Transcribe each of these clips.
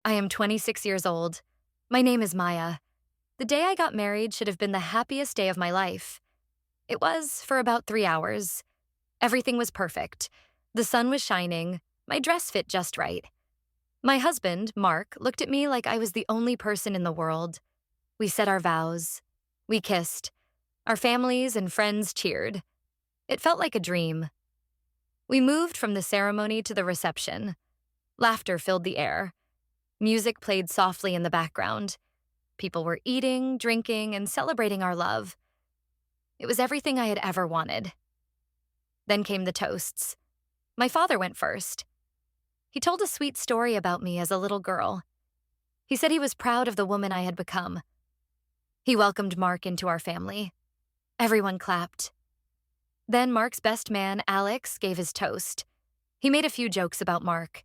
I am 26 years old. My name is Maya. The day I got married should have been the happiest day of my life. It was for about 3 hours. Everything was perfect. The sun was shining. My dress fit just right. My husband, Mark, looked at me like I was the only person in the world. We said our vows. We kissed. Our families and friends cheered. It felt like a dream. We moved from the ceremony to the reception. Laughter filled the air. Music played softly in the background. People were eating, drinking, and celebrating our love. It was everything I had ever wanted. Then came the toasts. My father went first. He told a sweet story about me as a little girl. He said he was proud of the woman I had become. He welcomed Mark into our family. Everyone clapped. Then Mark's best man, Alex, gave his toast. He made a few jokes about Mark.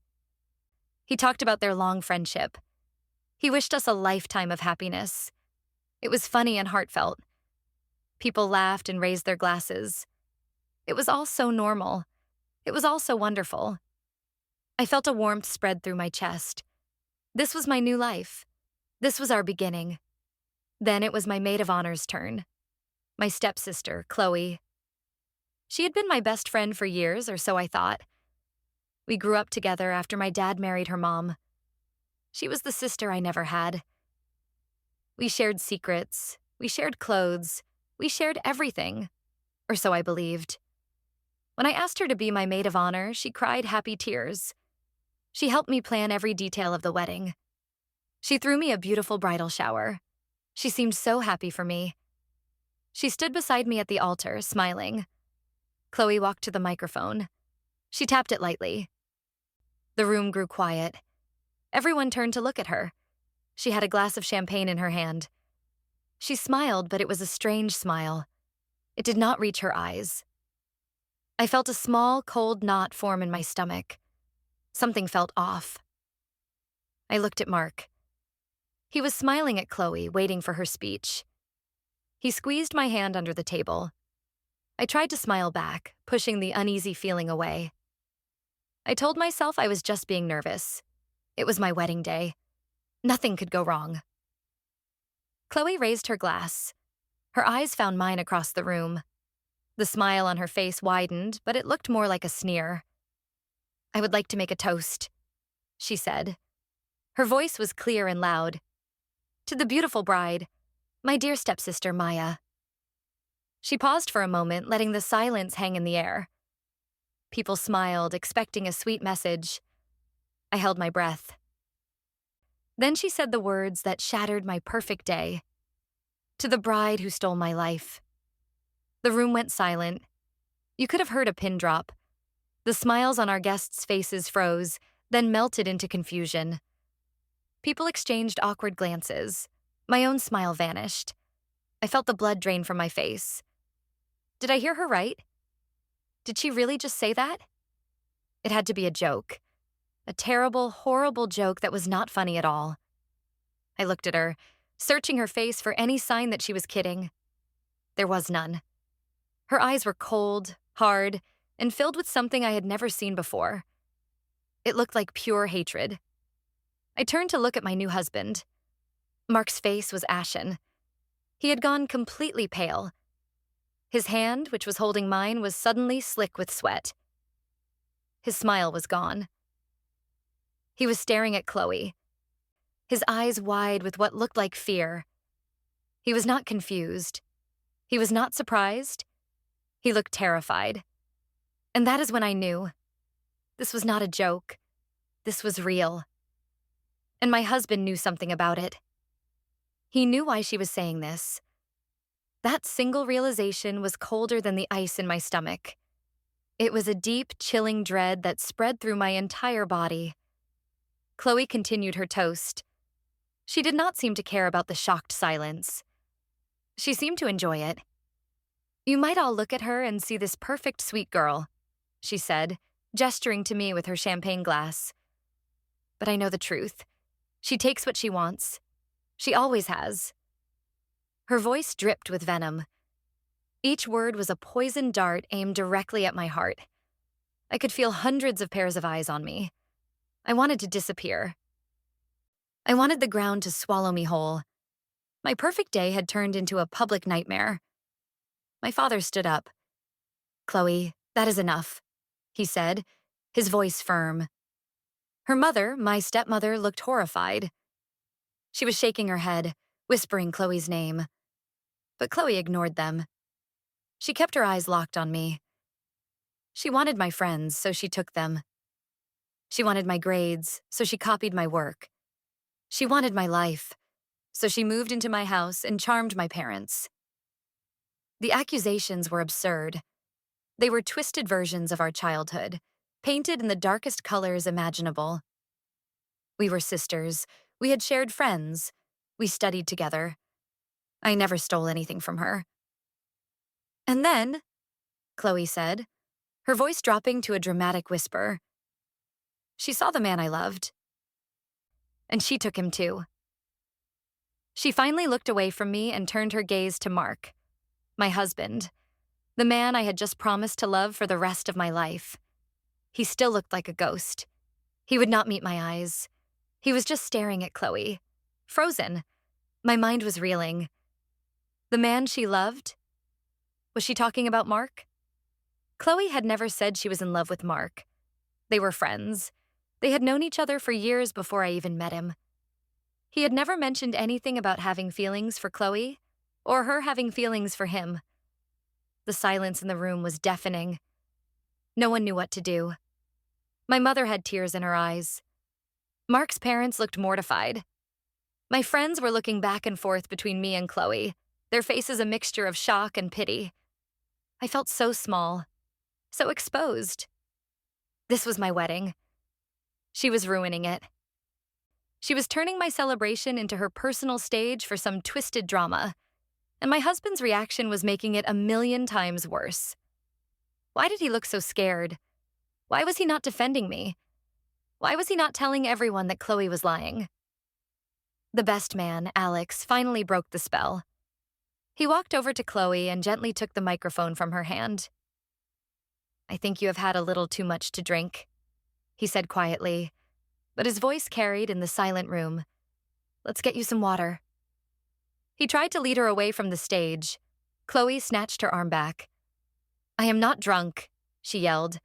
He talked about their long friendship. He wished us a lifetime of happiness. It was funny and heartfelt. People laughed and raised their glasses. It was all so normal. It was all so wonderful. I felt a warmth spread through my chest. This was my new life. This was our beginning. Then it was my maid of honor's turn. My stepsister, Chloe. She had been my best friend for years, or so I thought. We grew up together after my dad married her mom. She was the sister I never had. We shared secrets. We shared clothes. We shared everything. Or so I believed. When I asked her to be my maid of honor, she cried happy tears. She helped me plan every detail of the wedding. She threw me a beautiful bridal shower. She seemed so happy for me. She stood beside me at the altar, smiling. Chloe walked to the microphone. She tapped it lightly. The room grew quiet. Everyone turned to look at her. She had a glass of champagne in her hand. She smiled, but it was a strange smile. It did not reach her eyes. I felt a small, cold knot form in my stomach. Something felt off. I looked at Mark. He was smiling at Chloe, waiting for her speech. He squeezed my hand under the table. I tried to smile back, pushing the uneasy feeling away. I told myself I was just being nervous. It was my wedding day. Nothing could go wrong. Chloe raised her glass. Her eyes found mine across the room. The smile on her face widened, but it looked more like a sneer. "I would like to make a toast," she said. Her voice was clear and loud. "To the beautiful bride, my dear stepsister Maya." She paused for a moment, letting the silence hang in the air. People smiled, expecting a sweet message. I held my breath. Then she said the words that shattered my perfect day. "To the bride who stole my life." The room went silent. You could have heard a pin drop. The smiles on our guests' faces froze, then melted into confusion. People exchanged awkward glances. My own smile vanished. I felt the blood drain from my face. Did I hear her right? Did she really just say that? It had to be a joke. A terrible, horrible joke that was not funny at all. I looked at her, searching her face for any sign that she was kidding. There was none. Her eyes were cold, hard, and filled with something I had never seen before. It looked like pure hatred. I turned to look at my new husband. Mark's face was ashen. He had gone completely pale. His hand, which was holding mine, was suddenly slick with sweat. His smile was gone. He was staring at Chloe, his eyes wide with what looked like fear. He was not confused. He was not surprised. He looked terrified. And that is when I knew. This was not a joke. This was real. And my husband knew something about it. He knew why she was saying this. That single realization was colder than the ice in my stomach. It was a deep, chilling dread that spread through my entire body. Chloe continued her toast. She did not seem to care about the shocked silence. She seemed to enjoy it. "You might all look at her and see this perfect sweet girl," she said, gesturing to me with her champagne glass. "But I know the truth. She takes what she wants. She always has." Her voice dripped with venom. Each word was a poisoned dart aimed directly at my heart. I could feel hundreds of pairs of eyes on me. I wanted to disappear. I wanted the ground to swallow me whole. My perfect day had turned into a public nightmare. My father stood up. "Chloe, that is enough," he said, his voice firm. Her mother, my stepmother, looked horrified. She was shaking her head, whispering Chloe's name. But Chloe ignored them. She kept her eyes locked on me. She wanted my friends, so she took them. She wanted my grades, so she copied my work. She wanted my life, so she moved into my house and charmed my parents. The accusations were absurd. They were twisted versions of our childhood, painted in the darkest colors imaginable. We were sisters. We had shared friends. We studied together. I never stole anything from her. And then, Chloe said, her voice dropping to a dramatic whisper, she saw the man I loved. And she took him too. She finally looked away from me and turned her gaze to Mark, my husband, the man I had just promised to love for the rest of my life. He still looked like a ghost. He would not meet my eyes. He was just staring at Chloe, frozen. My mind was reeling. The man she loved? Was she talking about Mark? Chloe had never said she was in love with Mark. They were friends. They had known each other for years before I even met him. He had never mentioned anything about having feelings for Chloe, or her having feelings for him. The silence in the room was deafening. No one knew what to do. My mother had tears in her eyes. Mark's parents looked mortified. My friends were looking back and forth between me and Chloe, their faces a mixture of shock and pity. I felt so small, so exposed. This was my wedding. She was ruining it. She was turning my celebration into her personal stage for some twisted drama, and my husband's reaction was making it 1,000,000 times worse. Why did he look so scared? Why was he not defending me? Why was he not telling everyone that Chloe was lying? The best man, Alex, finally broke the spell. He walked over to Chloe and gently took the microphone from her hand. "I think you have had a little too much to drink," he said quietly, but his voice carried in the silent room. "Let's get you some water." He tried to lead her away from the stage. Chloe snatched her arm back. "I am not drunk," she yelled.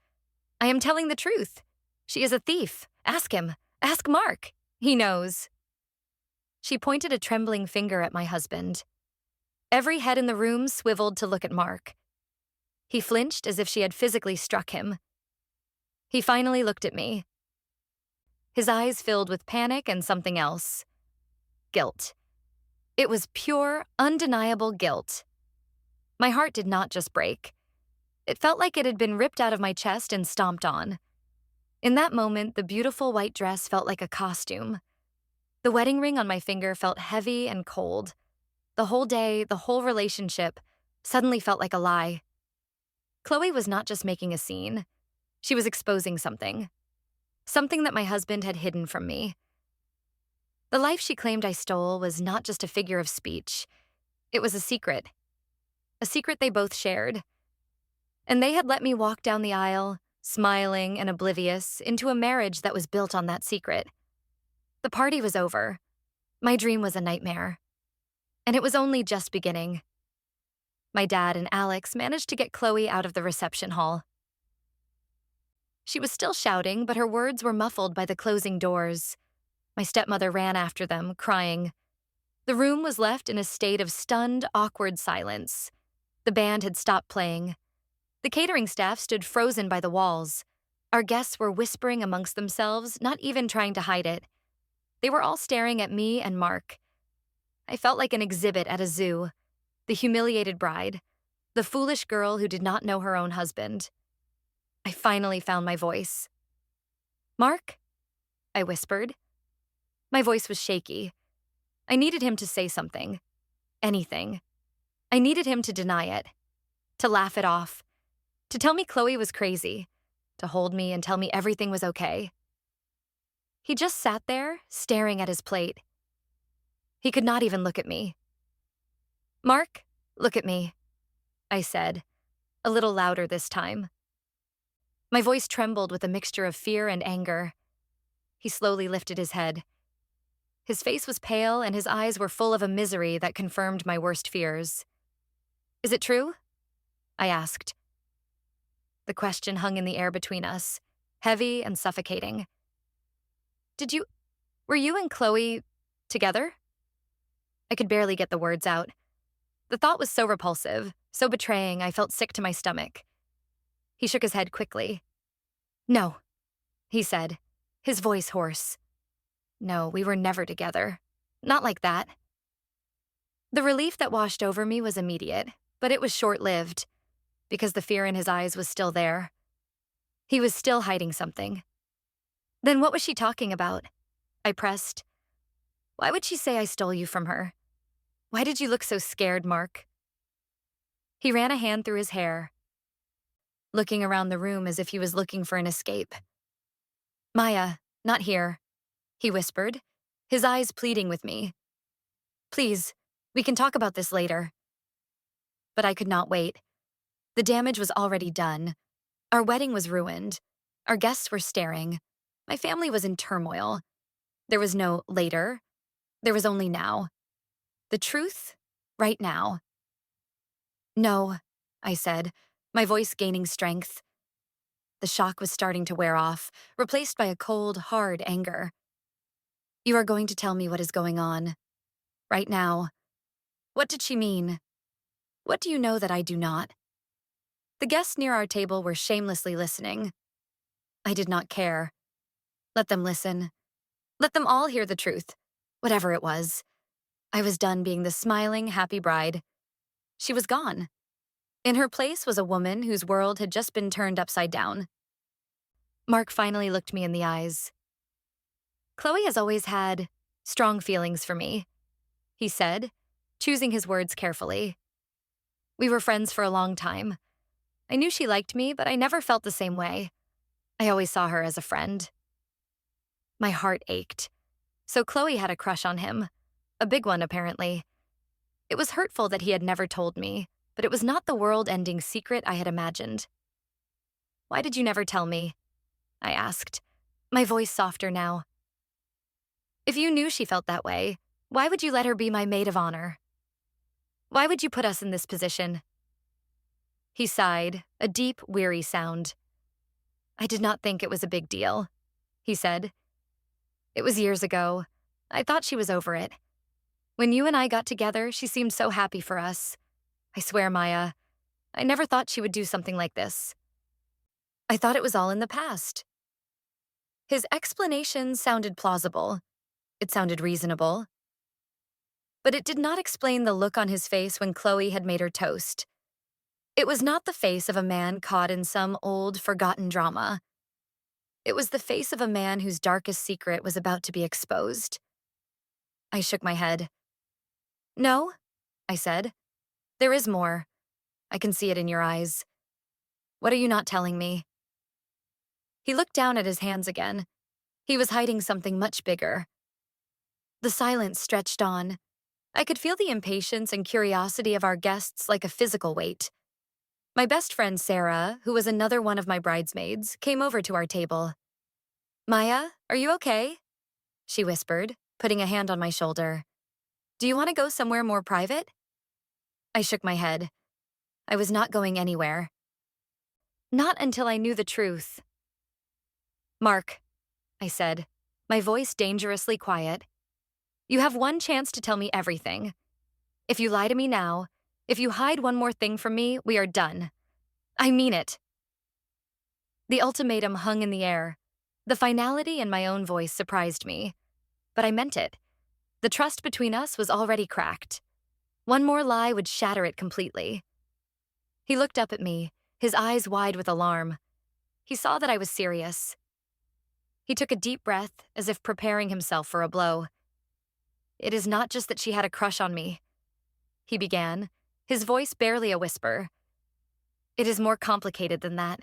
"I am telling the truth. She is a thief. Ask him. Ask Mark. He knows." She pointed a trembling finger at my husband. Every head in the room swiveled to look at Mark. He flinched as if she had physically struck him. He finally looked at me. His eyes filled with panic and something else. Guilt. It was pure, undeniable guilt. My heart did not just break. It felt like it had been ripped out of my chest and stomped on. In that moment, the beautiful white dress felt like a costume. The wedding ring on my finger felt heavy and cold. The whole day, the whole relationship, suddenly felt like a lie. Chloe was not just making a scene. She was exposing something. Something that my husband had hidden from me. The life she claimed I stole was not just a figure of speech. It was a secret. A secret they both shared. And they had let me walk down the aisle, smiling and oblivious, into a marriage that was built on that secret. The party was over. My dream was a nightmare. And it was only just beginning. My dad and Alex managed to get Chloe out of the reception hall. She was still shouting, but her words were muffled by the closing doors. My stepmother ran after them, crying. The room was left in a state of stunned, awkward silence. The band had stopped playing. The catering staff stood frozen by the walls. Our guests were whispering amongst themselves, not even trying to hide it. They were all staring at me and Mark. I felt like an exhibit at a zoo. The humiliated bride. The foolish girl who did not know her own husband. I finally found my voice. "Mark?" I whispered. My voice was shaky. I needed him to say something. Anything. I needed him to deny it. To laugh it off. To tell me Chloe was crazy. To hold me and tell me everything was okay. He just sat there, staring at his plate. He could not even look at me. "Mark, look at me," I said, a little louder this time. My voice trembled with a mixture of fear and anger. He slowly lifted his head. His face was pale and his eyes were full of a misery that confirmed my worst fears. Is it true? I asked. The question hung in the air between us, heavy and suffocating. Were you and Chloe together? I could barely get the words out. The thought was so repulsive, so betraying, I felt sick to my stomach. He shook his head quickly. No, he said, his voice hoarse. No, we were never together. Not like that. The relief that washed over me was immediate, but it was short-lived, because the fear in his eyes was still there. He was still hiding something. Then what was she talking about? I pressed. Why would she say I stole you from her? Why did you look so scared, Mark? He ran a hand through his hair, looking around the room as if he was looking for an escape. Maya, not here, he whispered, his eyes pleading with me. Please, we can talk about this later. But I could not wait. The damage was already done. Our wedding was ruined. Our guests were staring. My family was in turmoil. There was no later. There was only now. The truth, right now. No, I said, my voice gaining strength. The shock was starting to wear off, replaced by a cold, hard anger. You are going to tell me what is going on. Right now. What did she mean? What do you know that I do not? The guests near our table were shamelessly listening. I did not care. Let them listen. Let them all hear the truth, whatever it was. I was done being the smiling, happy bride. She was gone. In her place was a woman whose world had just been turned upside down. Mark finally looked me in the eyes. Chloe has always had strong feelings for me, he said, choosing his words carefully. We were friends for a long time. I knew she liked me, but I never felt the same way. I always saw her as a friend. My heart ached. So Chloe had a crush on him. A big one, apparently. It was hurtful that he had never told me, but it was not the world-ending secret I had imagined. Why did you never tell me? I asked, my voice softer now. If you knew she felt that way, why would you let her be my maid of honor? Why would you put us in this position? He sighed, a deep, weary sound. I did not think it was a big deal, he said. It was years ago. I thought she was over it. When you and I got together, she seemed so happy for us. I swear, Maya, I never thought she would do something like this. I thought it was all in the past. His explanation sounded plausible. It sounded reasonable. But it did not explain the look on his face when Chloe had made her toast. It was not the face of a man caught in some old, forgotten drama. It was the face of a man whose darkest secret was about to be exposed. I shook my head. No, I said. There is more. I can see it in your eyes. What are you not telling me? He looked down at his hands again. He was hiding something much bigger. The silence stretched on. I could feel the impatience and curiosity of our guests like a physical weight. My best friend Sarah, who was another one of my bridesmaids, came over to our table. Maya, are you okay? She whispered, putting a hand on my shoulder. Do you want to go somewhere more private? I shook my head. I was not going anywhere. Not until I knew the truth. Mark, I said, my voice dangerously quiet. You have one chance to tell me everything. If you lie to me now, if you hide one more thing from me, we are done. I mean it. The ultimatum hung in the air. The finality in my own voice surprised me. But I meant it. The trust between us was already cracked. One more lie would shatter it completely. He looked up at me, his eyes wide with alarm. He saw that I was serious. He took a deep breath, as if preparing himself for a blow. It is not just that she had a crush on me, he began, his voice barely a whisper. It is more complicated than that.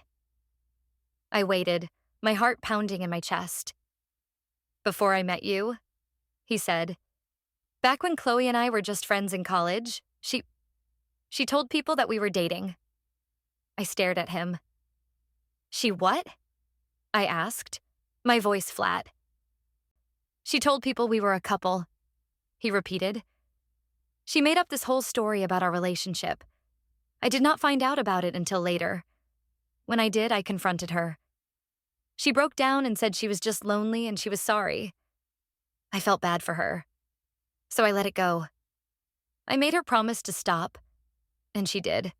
I waited, my heart pounding in my chest. Before I met you, he said, back when Chloe and I were just friends in college, she told people that we were dating. I stared at him. She what? I asked, my voice flat. She told people we were a couple, he repeated. She made up this whole story about our relationship. I did not find out about it until later. When I did, I confronted her. She broke down and said she was just lonely and she was sorry. I felt bad for her, so I let it go. I made her promise to stop, and she did.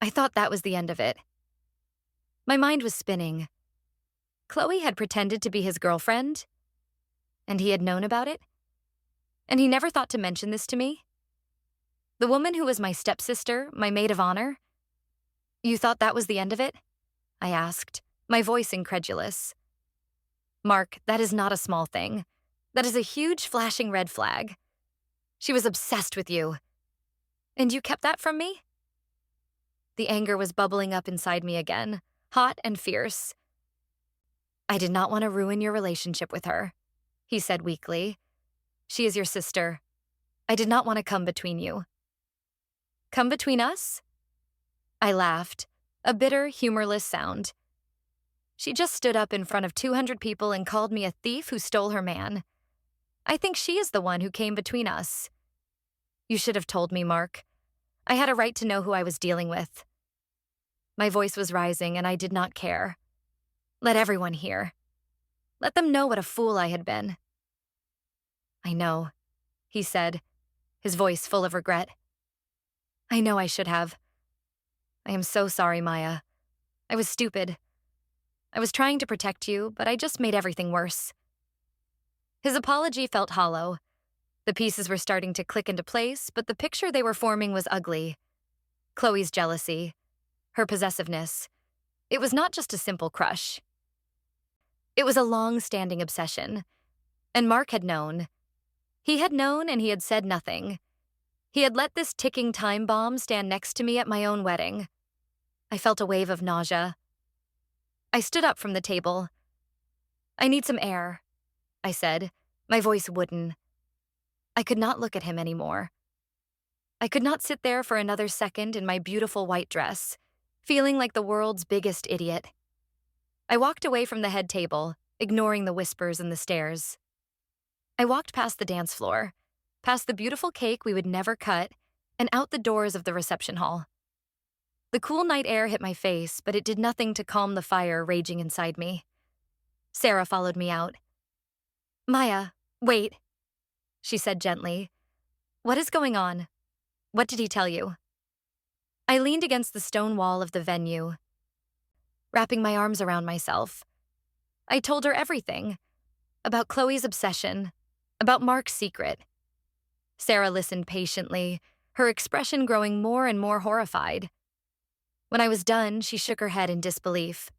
I thought that was the end of it. My mind was spinning. Chloe had pretended to be his girlfriend, and he had known about it, and he never thought to mention this to me. The woman who was my stepsister, my maid of honor. You thought that was the end of it? I asked, my voice incredulous. Mark, that is not a small thing. That is a huge flashing red flag. She was obsessed with you. And you kept that from me? The anger was bubbling up inside me again, hot and fierce. I did not want to ruin your relationship with her, he said weakly. She is your sister. I did not want to come between you. Come between us? I laughed, a bitter, humorless sound. She just stood up in front of 200 people and called me a thief who stole her man. I think she is the one who came between us. You should have told me, Mark. I had a right to know who I was dealing with. My voice was rising, and I did not care. Let everyone hear. Let them know what a fool I had been. I know, he said, his voice full of regret. I know I should have. I am so sorry, Maya. I was stupid. I was trying to protect you, but I just made everything worse. His apology felt hollow. The pieces were starting to click into place, but the picture they were forming was ugly. Chloe's jealousy, her possessiveness. It was not just a simple crush. It was a long-standing obsession. And Mark had known. He had known and he had said nothing. He had let this ticking time bomb stand next to me at my own wedding. I felt a wave of nausea. I stood up from the table. I need some air, I said, my voice wooden. I could not look at him anymore. I could not sit there for another second in my beautiful white dress, feeling like the world's biggest idiot. I walked away from the head table, ignoring the whispers and the stares. I walked past the dance floor, past the beautiful cake we would never cut, and out the doors of the reception hall. The cool night air hit my face, but it did nothing to calm the fire raging inside me. Sarah followed me out. Maya, wait, she said gently. What is going on? What did he tell you? I leaned against the stone wall of the venue, wrapping my arms around myself. I told her everything. About Chloe's obsession, about Mark's secret. Sarah listened patiently, her expression growing more and more horrified. When I was done, she shook her head in disbelief.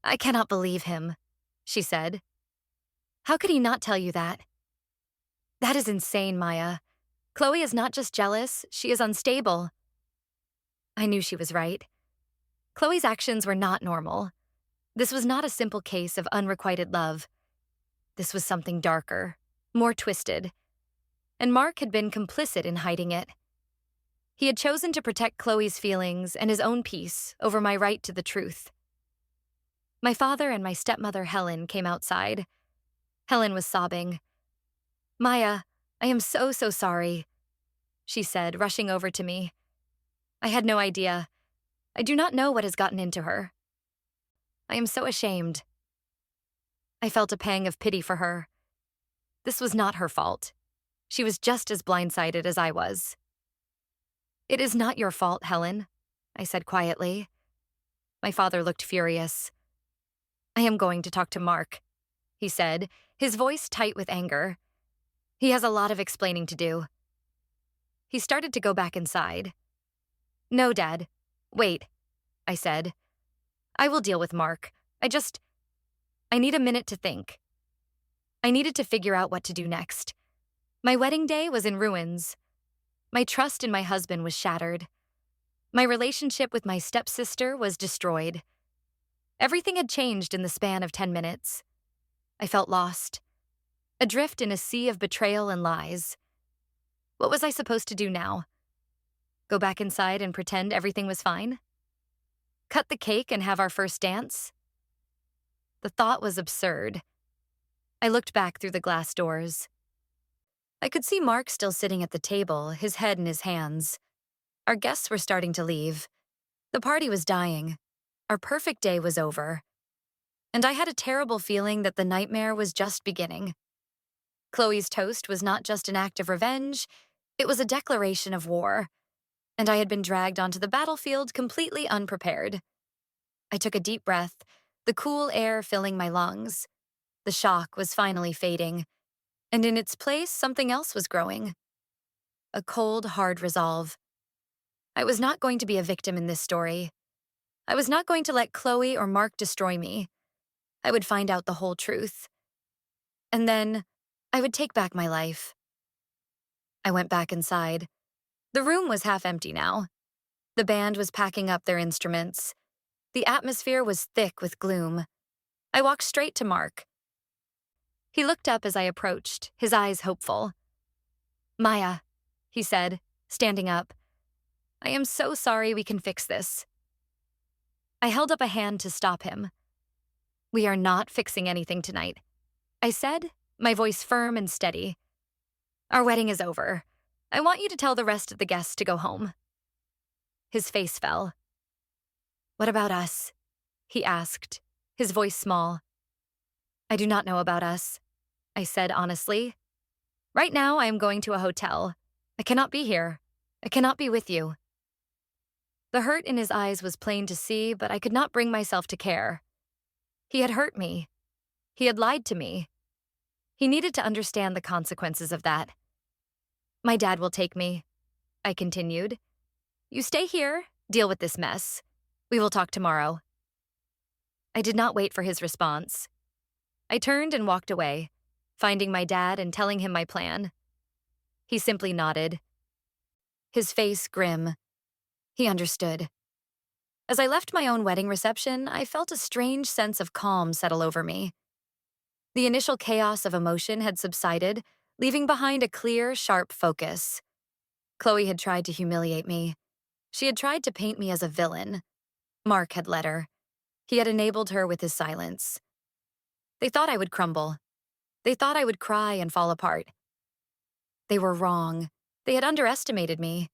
I cannot believe him, she said. How could he not tell you that? That is insane, Maya. Chloe is not just jealous, she is unstable. I knew she was right. Chloe's actions were not normal. This was not a simple case of unrequited love. This was something darker, more twisted. And Mark had been complicit in hiding it. He had chosen to protect Chloe's feelings and his own peace over my right to the truth. My father and my stepmother, Helen, came outside. Helen was sobbing. Maya, I am so sorry, she said, rushing over to me. I had no idea. I do not know what has gotten into her. I am so ashamed. I felt a pang of pity for her. This was not her fault. She was just as blindsided as I was. It is not your fault, Helen, I said quietly. My father looked furious. I am going to talk to Mark, he said, his voice tight with anger. He has a lot of explaining to do. He started to go back inside. No, Dad. Wait, I said. I will deal with Mark. I need a minute to think. I needed to figure out what to do next. My wedding day was in ruins. My trust in my husband was shattered. My relationship with my stepsister was destroyed. Everything had changed in the span of 10 minutes. I felt lost, adrift in a sea of betrayal and lies. What was I supposed to do now? Go back inside and pretend everything was fine? Cut the cake and have our first dance? The thought was absurd. I looked back through the glass doors. I could see Mark still sitting at the table, his head in his hands. Our guests were starting to leave. The party was dying. Our perfect day was over. And I had a terrible feeling that the nightmare was just beginning. Chloe's toast was not just an act of revenge, it was a declaration of war. And I had been dragged onto the battlefield completely unprepared. I took a deep breath, the cool air filling my lungs. The shock was finally fading, and in its place, something else was growing. A cold, hard resolve. I was not going to be a victim in this story. I was not going to let Chloe or Mark destroy me. I would find out the whole truth. And then, I would take back my life. I went back inside. The room was half empty now. The band was packing up their instruments. The atmosphere was thick with gloom. I walked straight to Mark. He looked up as I approached, his eyes hopeful. "Maya," he said, standing up. "I am so sorry. We can fix this." I held up a hand to stop him. "We are not fixing anything tonight," I said, my voice firm and steady. "Our wedding is over. I want you to tell the rest of the guests to go home." His face fell. "What about us?" he asked, his voice small. "I do not know about us," I said honestly. "Right now I am going to a hotel. I cannot be here. I cannot be with you." The hurt in his eyes was plain to see, but I could not bring myself to care. He had hurt me. He had lied to me. He needed to understand the consequences of that. "My dad will take me," I continued. "You stay here, deal with this mess. We will talk tomorrow." I did not wait for his response. I turned and walked away, finding my dad and telling him my plan. He simply nodded, his face grim. He understood. As I left my own wedding reception, I felt a strange sense of calm settle over me. The initial chaos of emotion had subsided, leaving behind a clear, sharp focus. Chloe had tried to humiliate me. She had tried to paint me as a villain. Mark had let her. He had enabled her with his silence. They thought I would crumble. They thought I would cry and fall apart. They were wrong. They had underestimated me.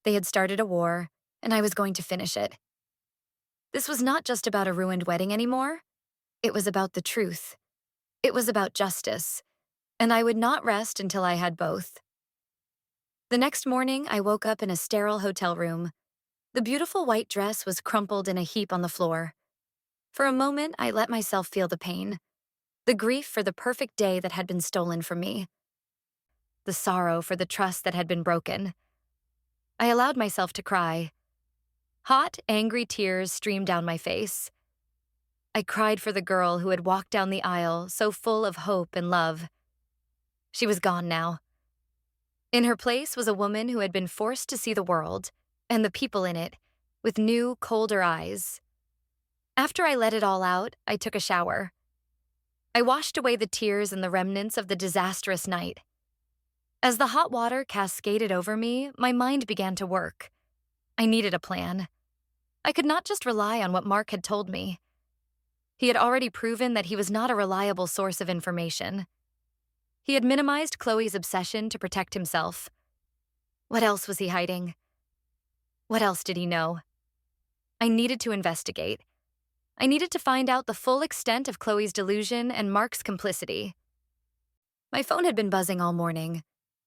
They had started a war, and I was going to finish it. This was not just about a ruined wedding anymore. It was about the truth. It was about justice, and I would not rest until I had both. The next morning, I woke up in a sterile hotel room. The beautiful white dress was crumpled in a heap on the floor. For a moment, I let myself feel the pain, the grief for the perfect day that had been stolen from me, the sorrow for the trust that had been broken. I allowed myself to cry. Hot, angry tears streamed down my face. I cried for the girl who had walked down the aisle so full of hope and love. She was gone now. In her place was a woman who had been forced to see the world, and the people in it, with new, colder eyes. After I let it all out, I took a shower. I washed away the tears and the remnants of the disastrous night. As the hot water cascaded over me, my mind began to work. I needed a plan. I could not just rely on what Mark had told me. He had already proven that he was not a reliable source of information. He had minimized Chloe's obsession to protect himself. What else was he hiding? What else did he know? I needed to investigate. I needed to find out the full extent of Chloe's delusion and Mark's complicity. My phone had been buzzing all morning.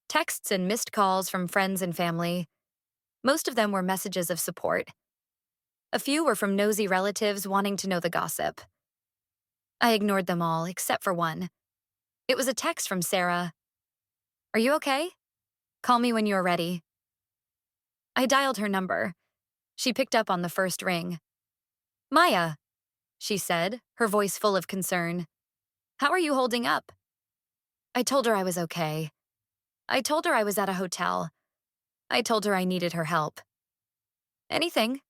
Texts and missed calls from friends and family. Most of them were messages of support. A few were from nosy relatives wanting to know the gossip. I ignored them all, except for one. It was a text from Sarah. "Are you okay? Call me when you are ready." I dialed her number. She picked up on the first ring. "Maya," she said, her voice full of concern. "How are you holding up?" I told her I was okay. I told her I was at a hotel. I told her I needed her help. "Anything,"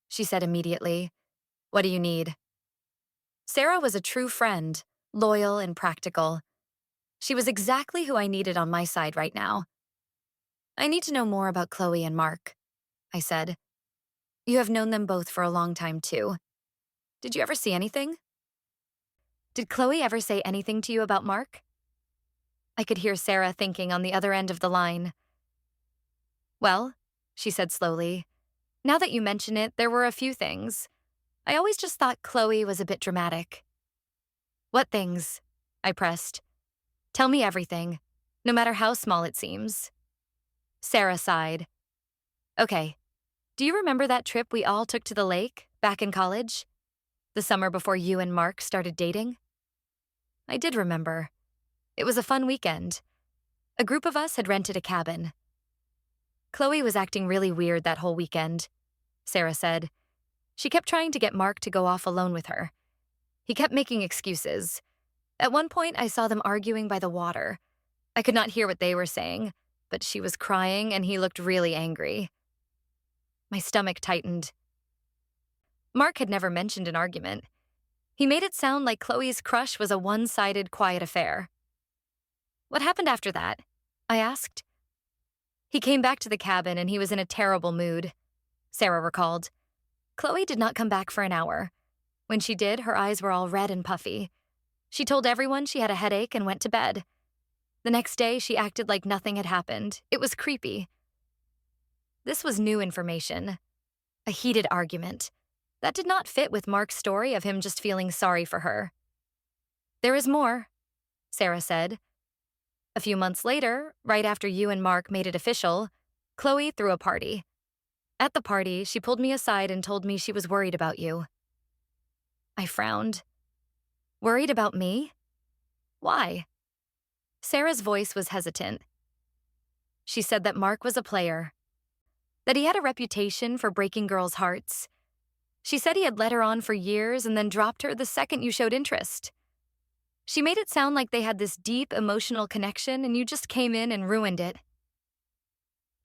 she said immediately. "What do you need?" Sarah was a true friend, loyal and practical. She was exactly who I needed on my side right now. "I need to know more about Chloe and Mark," I said. "You have known them both for a long time, too. Did you ever see anything?" Did Chloe ever say anything to you about Mark? I could hear Sarah thinking on the other end of the line. Well, she said slowly, now that you mention it, there were a few things. I always just thought Chloe was a bit dramatic. What things? I pressed. Tell me everything, no matter how small it seems. Sarah sighed. Okay, do you remember that trip we all took to the lake back in college? The summer before you and Mark started dating? I did remember. It was a fun weekend. A group of us had rented a cabin. Chloe was acting really weird that whole weekend, Sarah said. She kept trying to get Mark to go off alone with her. He kept making excuses. At one point, I saw them arguing by the water. I could not hear what they were saying, but she was crying and he looked really angry. My stomach tightened. Mark had never mentioned an argument. He made it sound like Chloe's crush was a one-sided, quiet affair. What happened after that? I asked. He came back to the cabin and he was in a terrible mood, Sarah recalled. Chloe did not come back for an hour. When she did, her eyes were all red and puffy. She told everyone she had a headache and went to bed. The next day, she acted like nothing had happened. It was creepy. This was new information. A heated argument. That did not fit with Mark's story of him just feeling sorry for her. There is more, Sarah said. A few months later, right after you and Mark made it official, Chloe threw a party. At the party, she pulled me aside and told me she was worried about you. I frowned. Worried about me? Why? Sarah's voice was hesitant. She said that Mark was a player, that he had a reputation for breaking girls' hearts. She said he had led her on for years and then dropped her the second you showed interest. She made it sound like they had this deep emotional connection and you just came in and ruined it.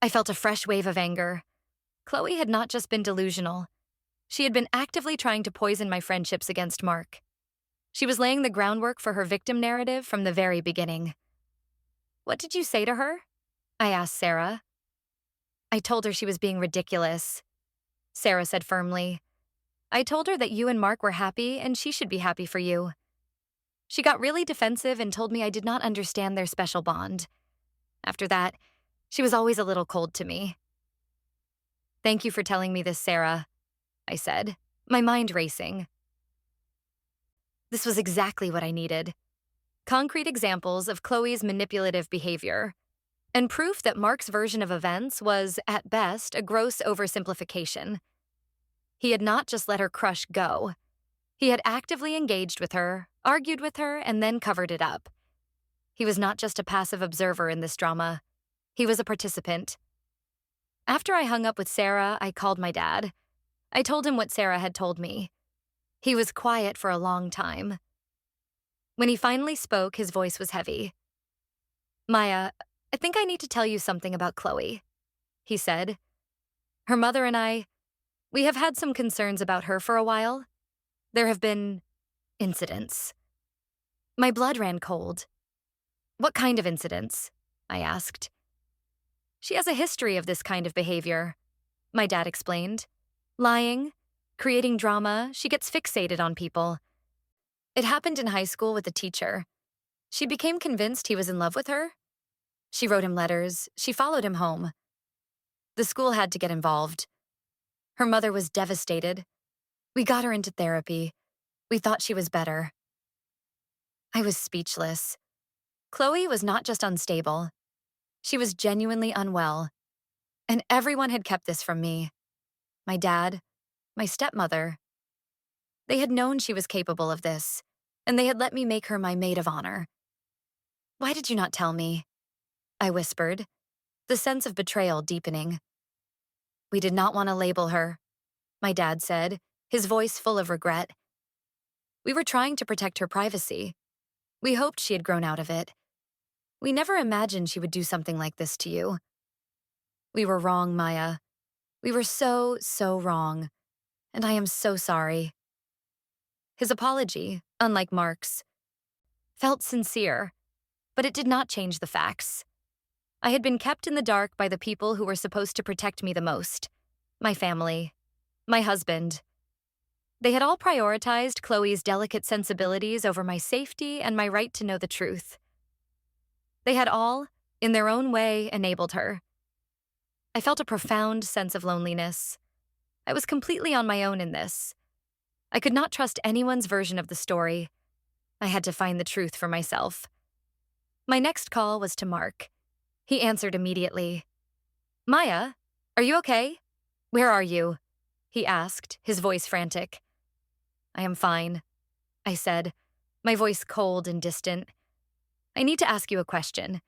I felt a fresh wave of anger. Chloe had not just been delusional. She had been actively trying to poison my friendships against Mark. She was laying the groundwork for her victim narrative from the very beginning. What did you say to her? I asked Sarah. I told her she was being ridiculous, Sarah said firmly. I told her that you and Mark were happy and she should be happy for you. She got really defensive and told me I did not understand their special bond. After that, she was always a little cold to me. Thank you for telling me this, Sarah, I said, my mind racing. This was exactly what I needed. Concrete examples of Chloe's manipulative behavior, and proof that Mark's version of events was, at best, a gross oversimplification. He had not just let her crush go. He had actively engaged with her, argued with her, and then covered it up. He was not just a passive observer in this drama. He was a participant. After I hung up with Sarah, I called my dad. I told him what Sarah had told me. He was quiet for a long time. When he finally spoke, his voice was heavy. Maya, I think I need to tell you something about Chloe, he said. Her mother and we have had some concerns about her for a while. There have been incidents. My blood ran cold. What kind of incidents? I asked. She has a history of this kind of behavior, my dad explained. Lying, creating drama, she gets fixated on people. It happened in high school with a teacher. She became convinced he was in love with her. She wrote him letters. She followed him home. The school had to get involved. Her mother was devastated. We got her into therapy. We thought she was better. I was speechless. Chloe was not just unstable. She was genuinely unwell. And everyone had kept this from me. My dad, my stepmother. They had known she was capable of this, and they had let me make her my maid of honor. Why did you not tell me? I whispered, the sense of betrayal deepening. We did not want to label her, my dad said, his voice full of regret. We were trying to protect her privacy. We hoped she had grown out of it. We never imagined she would do something like this to you. We were wrong, Maya. We were so wrong. And I am so sorry. His apology, unlike Mark's, felt sincere, but it did not change the facts. I had been kept in the dark by the people who were supposed to protect me the most. My family. My husband. They had all prioritized Chloe's delicate sensibilities over my safety and my right to know the truth. They had all, in their own way, enabled her. I felt a profound sense of loneliness. I was completely on my own in this. I could not trust anyone's version of the story. I had to find the truth for myself. My next call was to Mark. He answered immediately. "Maya, are you okay? Where are you?" he asked, his voice frantic. "I am fine," I said, my voice cold and distant. "I need to ask you a question,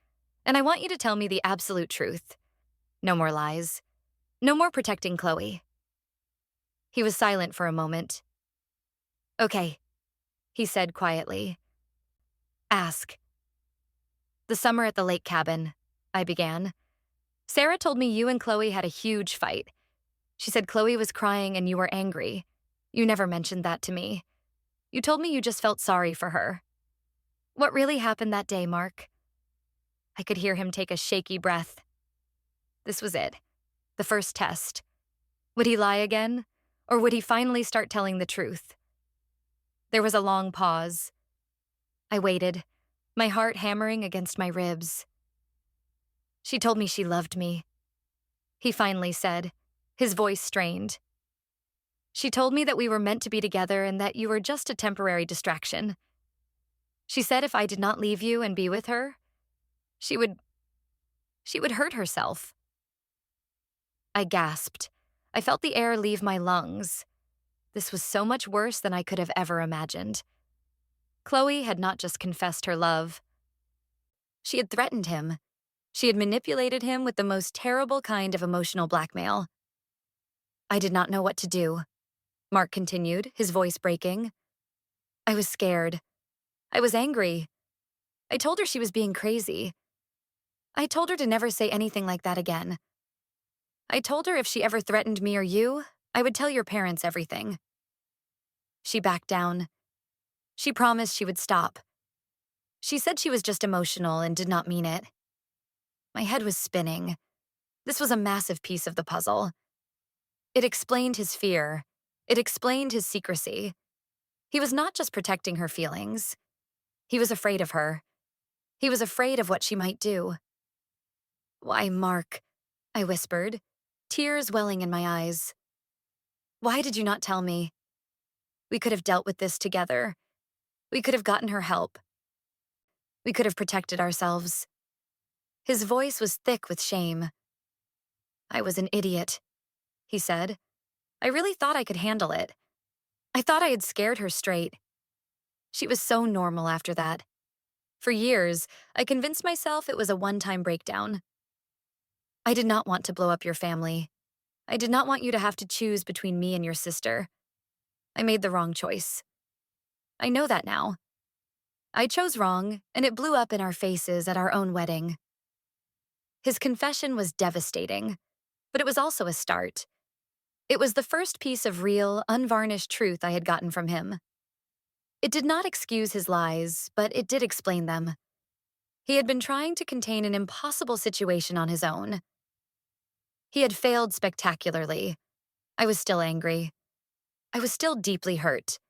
and I want you to tell me the absolute truth. No more lies. No more protecting Chloe." He was silent for a moment. "Okay," he said quietly. "Ask." "The summer at the lake cabin," I began. "Sarah told me you and Chloe had a huge fight. She said Chloe was crying and you were angry. You never mentioned that to me. You told me you just felt sorry for her. What really happened that day, Mark?" I could hear him take a shaky breath. This was it. The first test. Would he lie again? Or would he finally start telling the truth? There was a long pause. I waited, my heart hammering against my ribs. "She told me she loved me," he finally said, his voice strained. "She told me that we were meant to be together and that you were just a temporary distraction. She said if I did not leave you and be with her, she would hurt herself." I gasped. I felt the air leave my lungs. This was so much worse than I could have ever imagined. Chloe had not just confessed her love. She had threatened him. She had manipulated him with the most terrible kind of emotional blackmail. "I did not know what to do," Mark continued, his voice breaking. "I was scared. I was angry. I told her she was being crazy. I told her to never say anything like that again. I told her if she ever threatened me or you, I would tell your parents everything. She backed down. She promised she would stop. She said she was just emotional and did not mean it." My head was spinning. This was a massive piece of the puzzle. It explained his fear. It explained his secrecy. He was not just protecting her feelings. He was afraid of her. He was afraid of what she might do. "Why, Mark," I whispered, tears welling in my eyes. "Why did you not tell me? We could have dealt with this together. We could have gotten her help. We could have protected ourselves." His voice was thick with shame. "I was an idiot," he said. "I really thought I could handle it. I thought I had scared her straight. She was so normal after that. For years, I convinced myself it was a one-time breakdown. I did not want to blow up your family. I did not want you to have to choose between me and your sister. I made the wrong choice. I know that now. I chose wrong, and it blew up in our faces at our own wedding." His confession was devastating, but it was also a start. It was the first piece of real, unvarnished truth I had gotten from him. It did not excuse his lies, but it did explain them. He had been trying to contain an impossible situation on his own. He had failed spectacularly. I was still angry. I was still deeply hurt.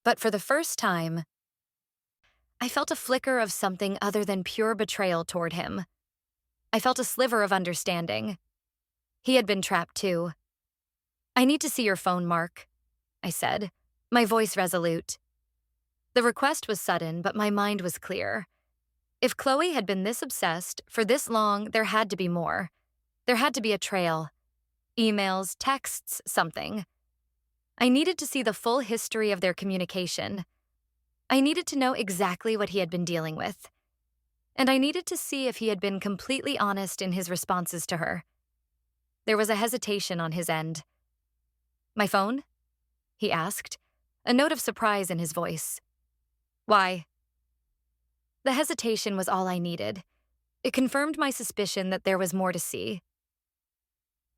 But for the first time, I felt a flicker of something other than pure betrayal toward him. I felt a sliver of understanding. He had been trapped too. "I need to see your phone, Mark," I said, my voice resolute. The request was sudden, but my mind was clear. If Chloe had been this obsessed for this long, there had to be more. There had to be a trail. Emails, texts, something. I needed to see the full history of their communication. I needed to know exactly what he had been dealing with. And I needed to see if he had been completely honest in his responses to her. There was a hesitation on his end. "My phone?" he asked, a note of surprise in his voice. "Why?" The hesitation was all I needed. It confirmed my suspicion that there was more to see.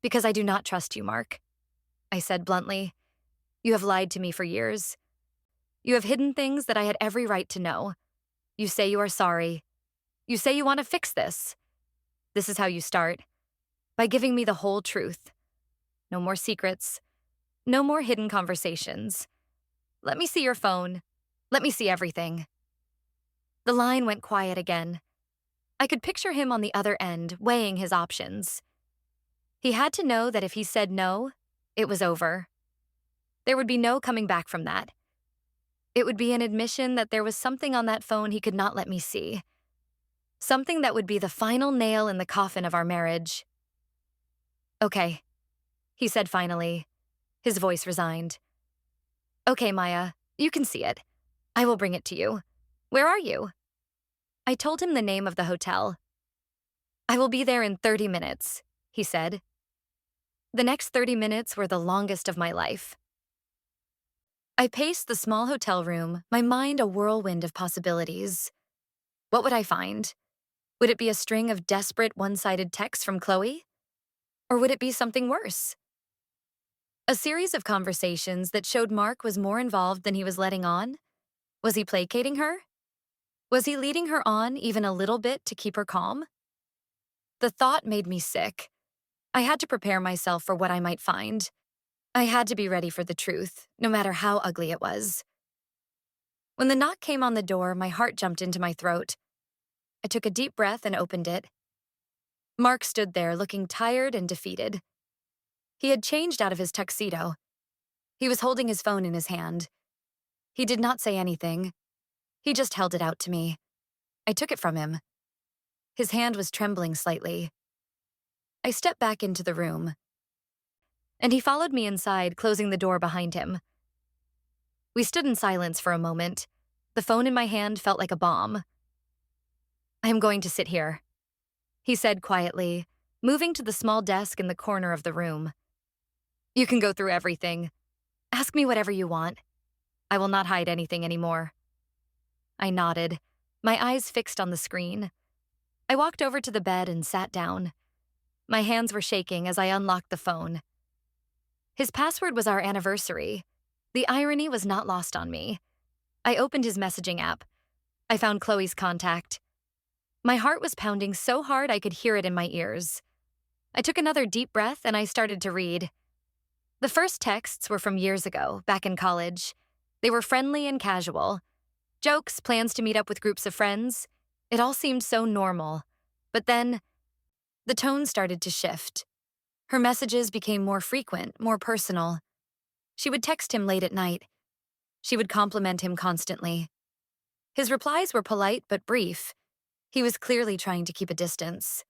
"Because I do not trust you, Mark," I said bluntly. "You have lied to me for years. You have hidden things that I had every right to know. You say you are sorry. You say you want to fix this. This is how you start, by giving me the whole truth. No more secrets. No more hidden conversations. Let me see your phone. Let me see everything. The line went quiet again. I could picture him on the other end, weighing his options. He had to know that if he said no, it was over. There would be no coming back from that. It would be an admission that there was something on that phone he could not let me see. Something that would be the final nail in the coffin of our marriage. Okay, he said finally, his voice resigned. Okay, Maya, you can see it. I will bring it to you. Where are you? I told him the name of the hotel. I will be there in 30 minutes, he said. The next 30 minutes were the longest of my life. I paced the small hotel room, my mind a whirlwind of possibilities. What would I find? Would it be a string of desperate one-sided texts from Chloe? Or would it be something worse? A series of conversations that showed Mark was more involved than he was letting on? Was he placating her? Was he leading her on even a little bit to keep her calm? The thought made me sick. I had to prepare myself for what I might find. I had to be ready for the truth, no matter how ugly it was. When the knock came on the door, my heart jumped into my throat. I took a deep breath and opened it. Mark stood there, looking tired and defeated. He had changed out of his tuxedo. He was holding his phone in his hand. He did not say anything. He just held it out to me. I took it from him. His hand was trembling slightly. I stepped back into the room, and he followed me inside, closing the door behind him. We stood in silence for a moment. The phone in my hand felt like a bomb. I am going to sit here, he said quietly, moving to the small desk in the corner of the room. You can go through everything. Ask me whatever you want. I will not hide anything anymore. I nodded, my eyes fixed on the screen. I walked over to the bed and sat down. My hands were shaking as I unlocked the phone. His password was our anniversary. The irony was not lost on me. I opened his messaging app. I found Chloe's contact. My heart was pounding so hard I could hear it in my ears. I took another deep breath and I started to read. The first texts were from years ago, back in college. They were friendly and casual. Jokes, plans to meet up with groups of friends. It all seemed so normal. But then, the tone started to shift. Her messages became more frequent, more personal. She would text him late at night. She would compliment him constantly. His replies were polite but brief. He was clearly trying to keep a distance.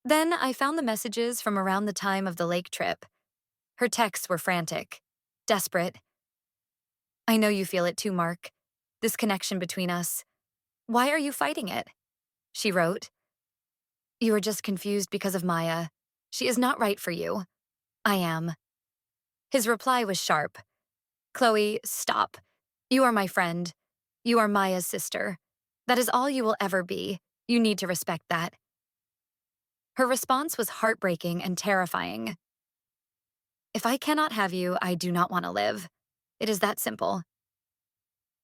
Then I found the messages from around the time of the lake trip. Her texts were frantic, desperate. I know you feel it too, Mark. This connection between us. Why are you fighting it? She wrote. You are just confused because of Maya. She is not right for you. I am. His reply was sharp. Chloe, stop. You are my friend. You are Maya's sister. That is all you will ever be. You need to respect that. Her response was heartbreaking and terrifying. If I cannot have you, I do not want to live. It is that simple.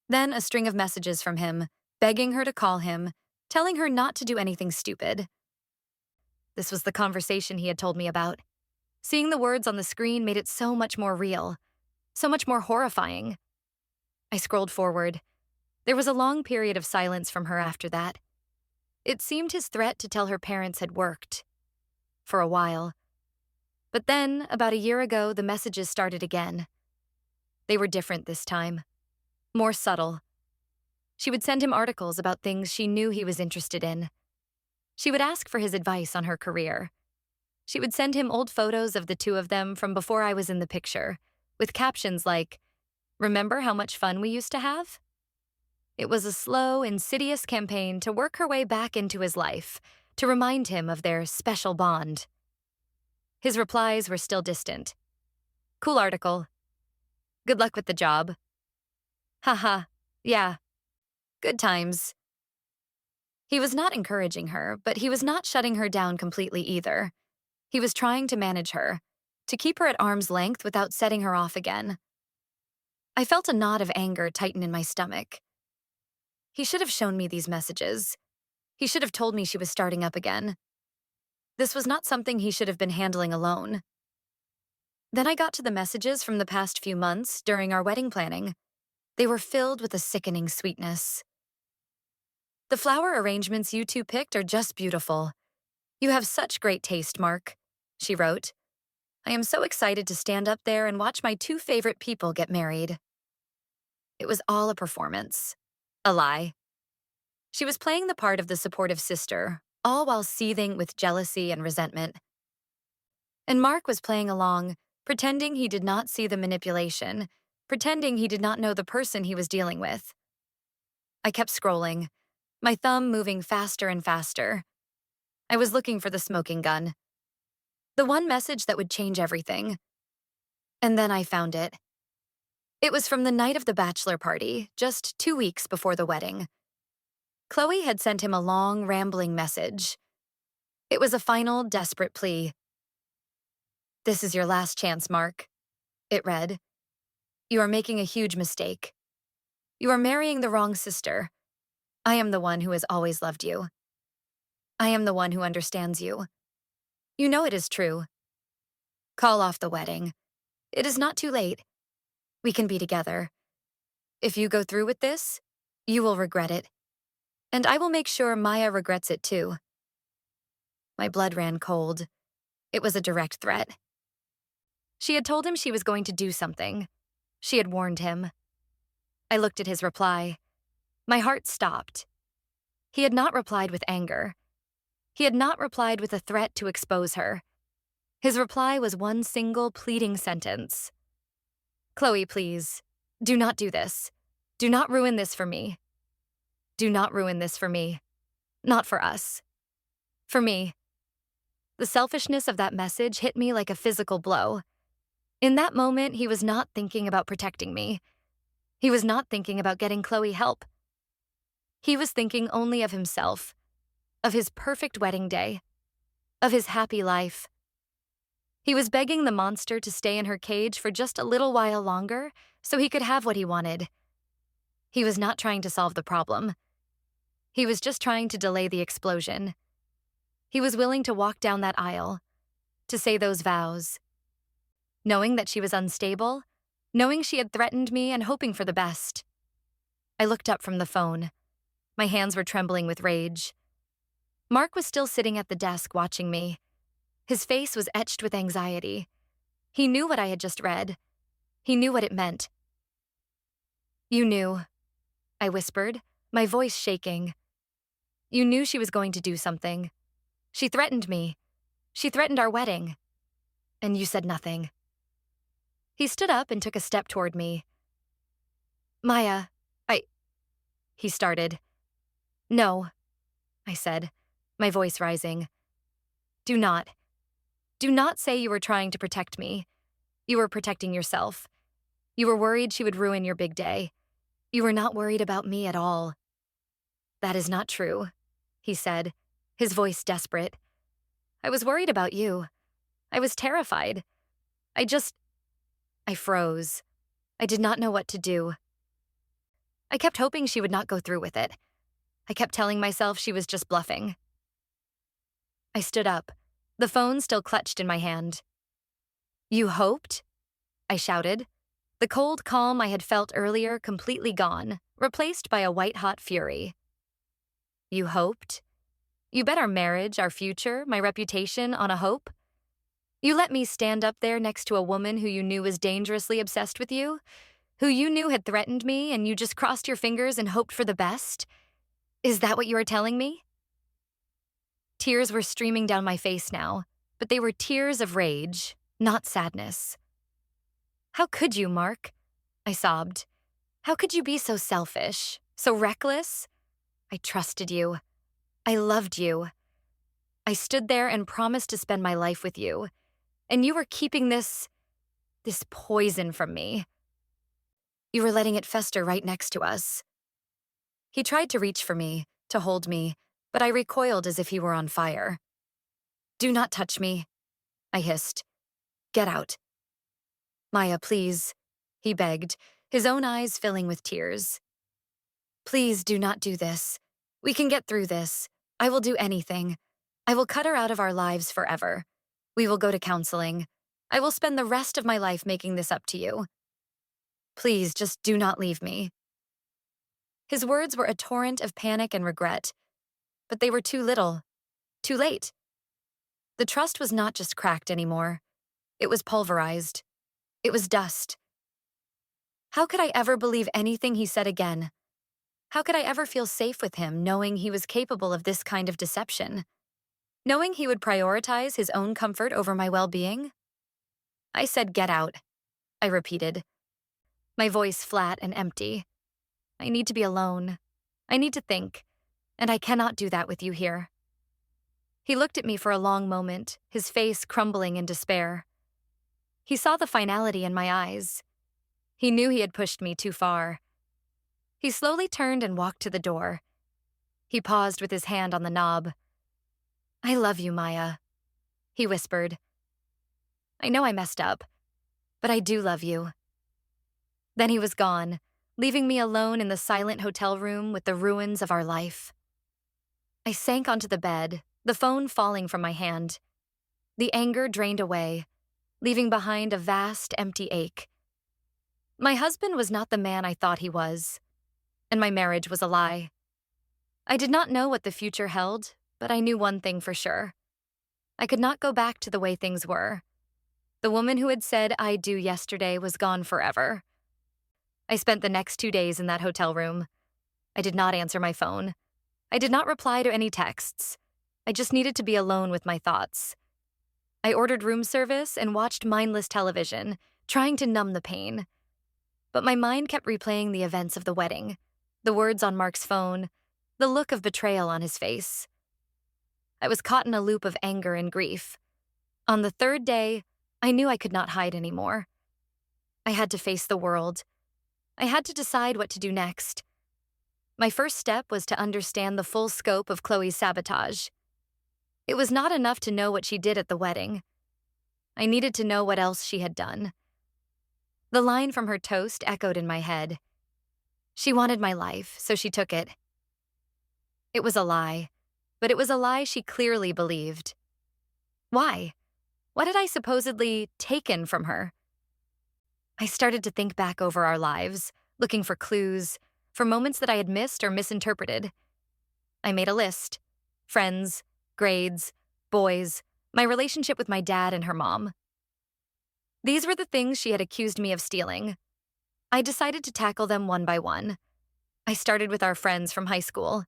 Then a string of messages from him, begging her to call him, telling her not to do anything stupid. This was the conversation he had told me about. Seeing the words on the screen made it so much more real, so much more horrifying. I scrolled forward. There was a long period of silence from her after that. It seemed his threat to tell her parents had worked. For a while. But then, about a year ago, the messages started again. They were different this time. More subtle. She would send him articles about things she knew he was interested in. She would ask for his advice on her career. She would send him old photos of the two of them from before I was in the picture, with captions like, "Remember how much fun we used to have?" It was a slow, insidious campaign to work her way back into his life, to remind him of their special bond. His replies were still distant. Cool article. Good luck with the job. Haha, yeah. Good times. He was not encouraging her, but he was not shutting her down completely either. He was trying to manage her, to keep her at arm's length without setting her off again. I felt a knot of anger tighten in my stomach. He should have shown me these messages. He should have told me she was starting up again. This was not something he should have been handling alone. Then I got to the messages from the past few months during our wedding planning. They were filled with a sickening sweetness. The flower arrangements you two picked are just beautiful. You have such great taste, Mark, she wrote. I am so excited to stand up there and watch my two favorite people get married. It was all a performance. A lie. She was playing the part of the supportive sister, all while seething with jealousy and resentment. And Mark was playing along, pretending he did not see the manipulation, pretending he did not know the person he was dealing with. I kept scrolling, my thumb moving faster and faster. I was looking for the smoking gun. The one message that would change everything. And then I found it. It was from the night of the bachelor party, just 2 weeks before the wedding. Chloe had sent him a long, rambling message. It was a final, desperate plea. This is your last chance, Mark, it read. You are making a huge mistake. You are marrying the wrong sister. I am the one who has always loved you. I am the one who understands you. You know it is true. Call off the wedding. It is not too late. We can be together. If you go through with this, you will regret it. And I will make sure Maya regrets it too. My blood ran cold. It was a direct threat. She had told him she was going to do something. She had warned him. I looked at his reply. My heart stopped. He had not replied with anger. He had not replied with a threat to expose her. His reply was one single pleading sentence. Chloe, please, do not do this. Do not ruin this for me. Do not ruin this for me. Not for us. For me. The selfishness of that message hit me like a physical blow. In that moment, he was not thinking about protecting me. He was not thinking about getting Chloe help. He was thinking only of himself, of his perfect wedding day, of his happy life. He was begging the monster to stay in her cage for just a little while longer so he could have what he wanted. He was not trying to solve the problem. He was just trying to delay the explosion. He was willing to walk down that aisle, to say those vows. Knowing that she was unstable, knowing she had threatened me and hoping for the best. I looked up from the phone. My hands were trembling with rage. Mark was still sitting at the desk watching me. His face was etched with anxiety. He knew what I had just read. He knew what it meant. You knew, I whispered, my voice shaking. You knew she was going to do something. She threatened me. She threatened our wedding. And you said nothing. He stood up and took a step toward me. Maya, he started. No, I said, my voice rising. Do not say you were trying to protect me. You were protecting yourself. You were worried she would ruin your big day. You were not worried about me at all. That is not true, he said, his voice desperate. I was worried about you. I was terrified. I froze. I did not know what to do. I kept hoping she would not go through with it. I kept telling myself she was just bluffing. I stood up, the phone still clutched in my hand. You hoped? I shouted, the cold calm I had felt earlier completely gone, replaced by a white-hot fury. You hoped? You bet our marriage, our future, my reputation on a hope? You let me stand up there next to a woman who you knew was dangerously obsessed with you? Who you knew had threatened me and you just crossed your fingers and hoped for the best? Is that what you are telling me? Tears were streaming down my face now, but they were tears of rage, not sadness. How could you, Mark? I sobbed. How could you be so selfish, so reckless? I trusted you. I loved you. I stood there and promised to spend my life with you, and you were keeping this poison from me. You were letting it fester right next to us. He tried to reach for me, to hold me, but I recoiled as if he were on fire. Do not touch me, I hissed. Get out. Maya, please, he begged, his own eyes filling with tears. Please do not do this. We can get through this. I will do anything. I will cut her out of our lives forever. We will go to counseling. I will spend the rest of my life making this up to you. Please, just do not leave me." His words were a torrent of panic and regret, but they were too little, too late. The trust was not just cracked anymore. It was pulverized. It was dust. How could I ever believe anything he said again? How could I ever feel safe with him knowing he was capable of this kind of deception? Knowing he would prioritize his own comfort over my well-being? I said, "Get out," I repeated, my voice flat and empty. "I need to be alone. I need to think, and I cannot do that with you here." He looked at me for a long moment, his face crumbling in despair. He saw the finality in my eyes. He knew he had pushed me too far. He slowly turned and walked to the door. He paused with his hand on the knob. "I love you, Maya," he whispered. "I know I messed up, but I do love you." Then he was gone, leaving me alone in the silent hotel room with the ruins of our life. I sank onto the bed, the phone falling from my hand. The anger drained away, leaving behind a vast, empty ache. My husband was not the man I thought he was, and my marriage was a lie. I did not know what the future held, but I knew one thing for sure. I could not go back to the way things were. The woman who had said "I do" yesterday was gone forever. I spent the next 2 days in that hotel room. I did not answer my phone. I did not reply to any texts. I just needed to be alone with my thoughts. I ordered room service and watched mindless television, trying to numb the pain. But my mind kept replaying the events of the wedding, the words on Mark's phone, the look of betrayal on his face. I was caught in a loop of anger and grief. On the third day, I knew I could not hide anymore. I had to face the world. I had to decide what to do next. My first step was to understand the full scope of Chloe's sabotage. It was not enough to know what she did at the wedding. I needed to know what else she had done. The line from her toast echoed in my head. She wanted my life, so she took it. It was a lie, but it was a lie she clearly believed. Why? What had I supposedly taken from her? I started to think back over our lives, looking for clues, for moments that I had missed or misinterpreted. I made a list: friends, grades, boys, my relationship with my dad and her mom. These were the things she had accused me of stealing. I decided to tackle them one by one. I started with our friends from high school.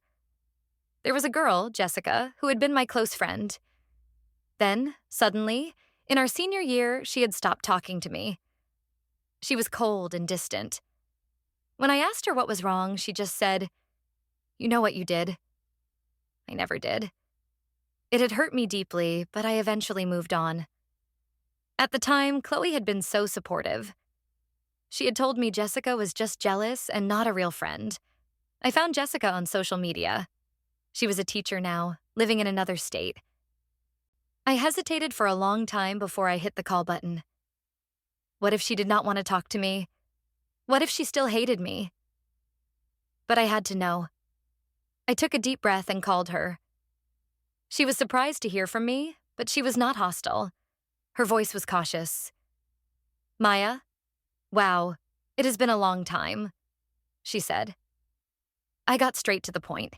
There was a girl, Jessica, who had been my close friend. Then, suddenly, in our senior year, she had stopped talking to me. She was cold and distant. When I asked her what was wrong, she just said, "You know what you did." I never did. It had hurt me deeply, but I eventually moved on. At the time, Chloe had been so supportive. She had told me Jessica was just jealous and not a real friend. I found Jessica on social media. She was a teacher now, living in another state. I hesitated for a long time before I hit the call button. What if she did not want to talk to me? What if she still hated me? But I had to know. I took a deep breath and called her. She was surprised to hear from me, but she was not hostile. Her voice was cautious. "Maya? Wow, it has been a long time," she said. I got straight to the point.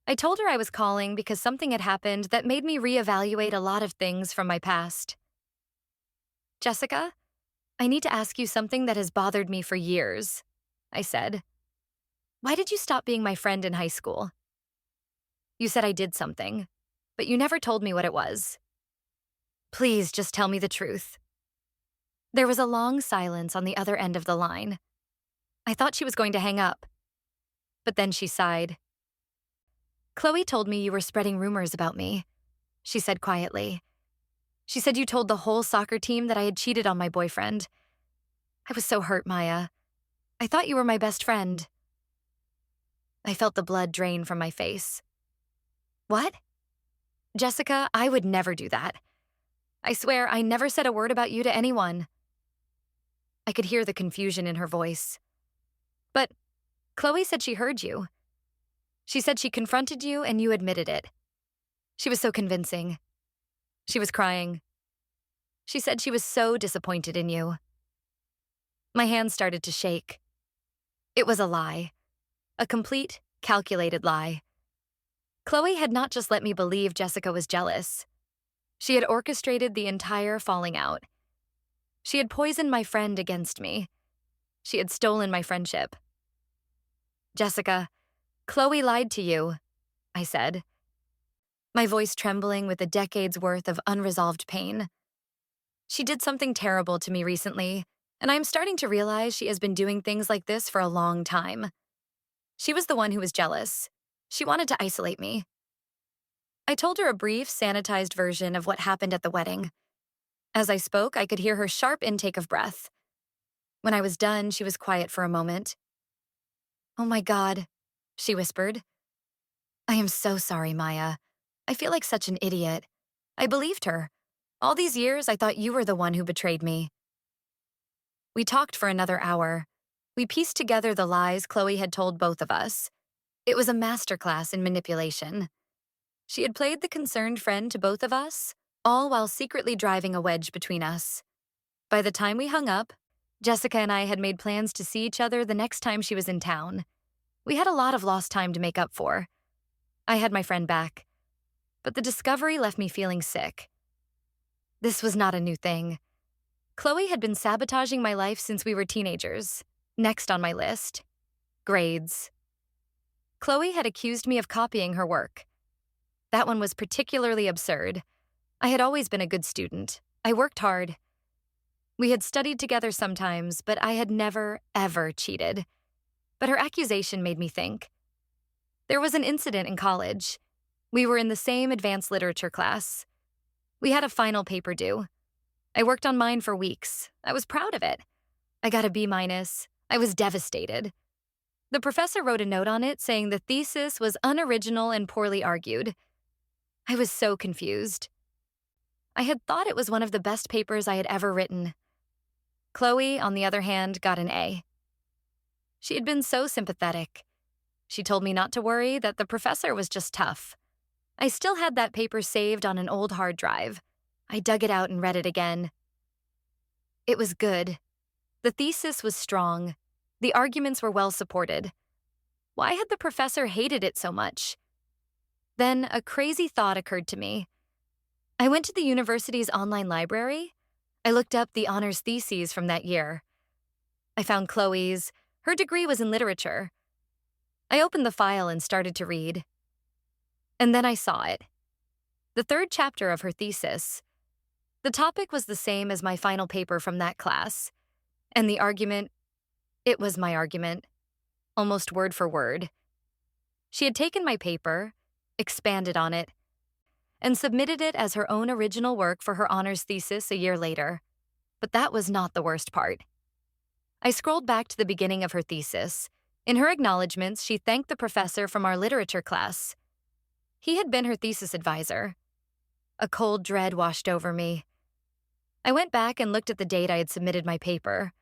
I told her I was calling because something had happened that made me reevaluate a lot of things from my past. "Jessica, I need to ask you something that has bothered me for years," I said. "Why did you stop being my friend in high school? You said I did something, but you never told me what it was. Please just tell me the truth." There was a long silence on the other end of the line. I thought she was going to hang up. But then she sighed. "Chloe told me you were spreading rumors about me," she said quietly. "She said you told the whole soccer team that I had cheated on my boyfriend. I was so hurt, Maya. I thought you were my best friend." I felt the blood drain from my face. "What? Jessica, I would never do that. I swear I never said a word about you to anyone." I could hear the confusion in her voice. "But Chloe said she heard you. She said she confronted you and you admitted it. She was so convincing." She was crying. She said she was so disappointed in you. My hands started to shake. It was a lie. A complete, calculated lie. Chloe had not just let me believe Jessica was jealous. She had orchestrated the entire falling out. She had poisoned my friend against me. She had stolen my friendship. Jessica, Chloe lied to you, I said, my voice trembling with a decade's worth of unresolved pain. She did something terrible to me recently, and I'm starting to realize she has been doing things like this for a long time. She was the one who was jealous. She wanted to isolate me. I told her a brief, sanitized version of what happened at the wedding. As I spoke, I could hear her sharp intake of breath. When I was done, she was quiet for a moment. "Oh my God," she whispered. "I am so sorry, Maya. I feel like such an idiot. I believed her. All these years, I thought you were the one who betrayed me." We talked for another hour. We pieced together the lies Chloe had told both of us. It was a masterclass in manipulation. She had played the concerned friend to both of us, all while secretly driving a wedge between us. By the time we hung up, Jessica and I had made plans to see each other the next time she was in town. We had a lot of lost time to make up for. I had my friend back, but the discovery left me feeling sick. This was not a new thing. Chloe had been sabotaging my life since we were teenagers. Next on my list, grades. Chloe had accused me of copying her work. That one was particularly absurd. I had always been a good student. I worked hard. We had studied together sometimes, but I had never, ever cheated. But her accusation made me think. There was an incident in college. We were in the same advanced literature class. We had a final paper due. I worked on mine for weeks. I was proud of it. I got a B-. I was devastated. The professor wrote a note on it saying the thesis was unoriginal and poorly argued. I was so confused. I had thought it was one of the best papers I had ever written. Chloe, on the other hand, got an A. She had been so sympathetic. She told me not to worry, that the professor was just tough. I still had that paper saved on an old hard drive. I dug it out and read it again. It was good. The thesis was strong. The arguments were well supported. Why had the professor hated it so much? Then a crazy thought occurred to me. I went to the university's online library. I looked up the honors theses from that year. I found Chloe's. Her degree was in literature. I opened the file and started to read. And then I saw it. The third chapter of her thesis. The topic was the same as my final paper from that class. And the argument, it was my argument, almost word for word. She had taken my paper, expanded on it, and submitted it as her own original work for her honors thesis a year later. But that was not the worst part. I scrolled back to the beginning of her thesis. In her acknowledgments, she thanked the professor from our literature class. He had been her thesis advisor. A cold dread washed over me. I went back and looked at the date I had submitted my paper.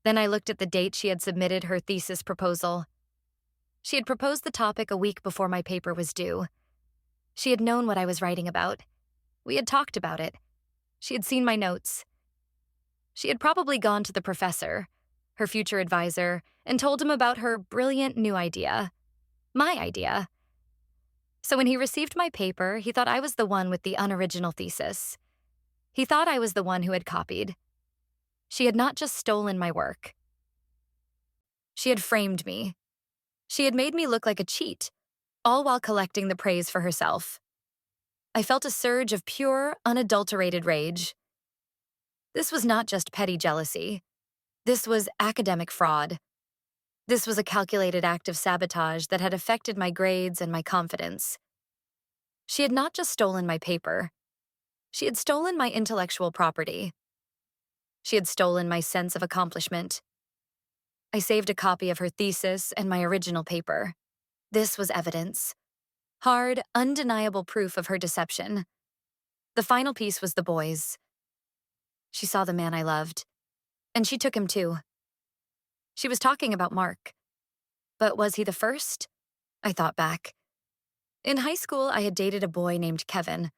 Then I looked at the date she had submitted her thesis proposal. She had proposed the topic a week before my paper was due. She had known what I was writing about. We had talked about it. She had seen my notes. She had probably gone to the professor, her future advisor, and told him about her brilliant new idea. My idea. So when he received my paper, he thought I was the one with the unoriginal thesis. He thought I was the one who had copied. She had not just stolen my work. She had framed me. She had made me look like a cheat, all while collecting the praise for herself. I felt a surge of pure, unadulterated rage. This was not just petty jealousy. This was academic fraud. This was a calculated act of sabotage that had affected my grades and my confidence. She had not just stolen my paper. She had stolen my intellectual property. She had stolen my sense of accomplishment. I saved a copy of her thesis and my original paper. This was evidence. Hard, undeniable proof of her deception. The final piece was the boys. She saw the man I loved, and she took him too. She was talking about Mark. But was he the first? I thought back. In high school, I had dated a boy named Kevin.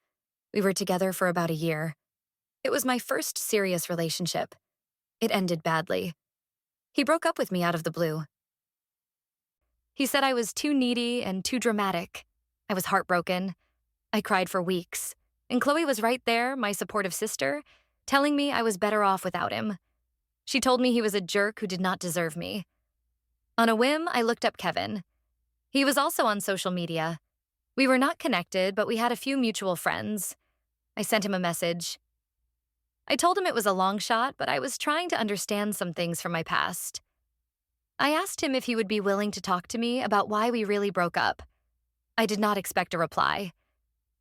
We were together for about a year. It was my first serious relationship. It ended badly. He broke up with me out of the blue. He said I was too needy and too dramatic. I was heartbroken. I cried for weeks. And Chloe was right there, my supportive sister, telling me I was better off without him. She told me he was a jerk who did not deserve me. On a whim, I looked up Kevin. He was also on social media. We were not connected, but we had a few mutual friends. I sent him a message. I told him it was a long shot, but I was trying to understand some things from my past. I asked him if he would be willing to talk to me about why we really broke up. I did not expect a reply.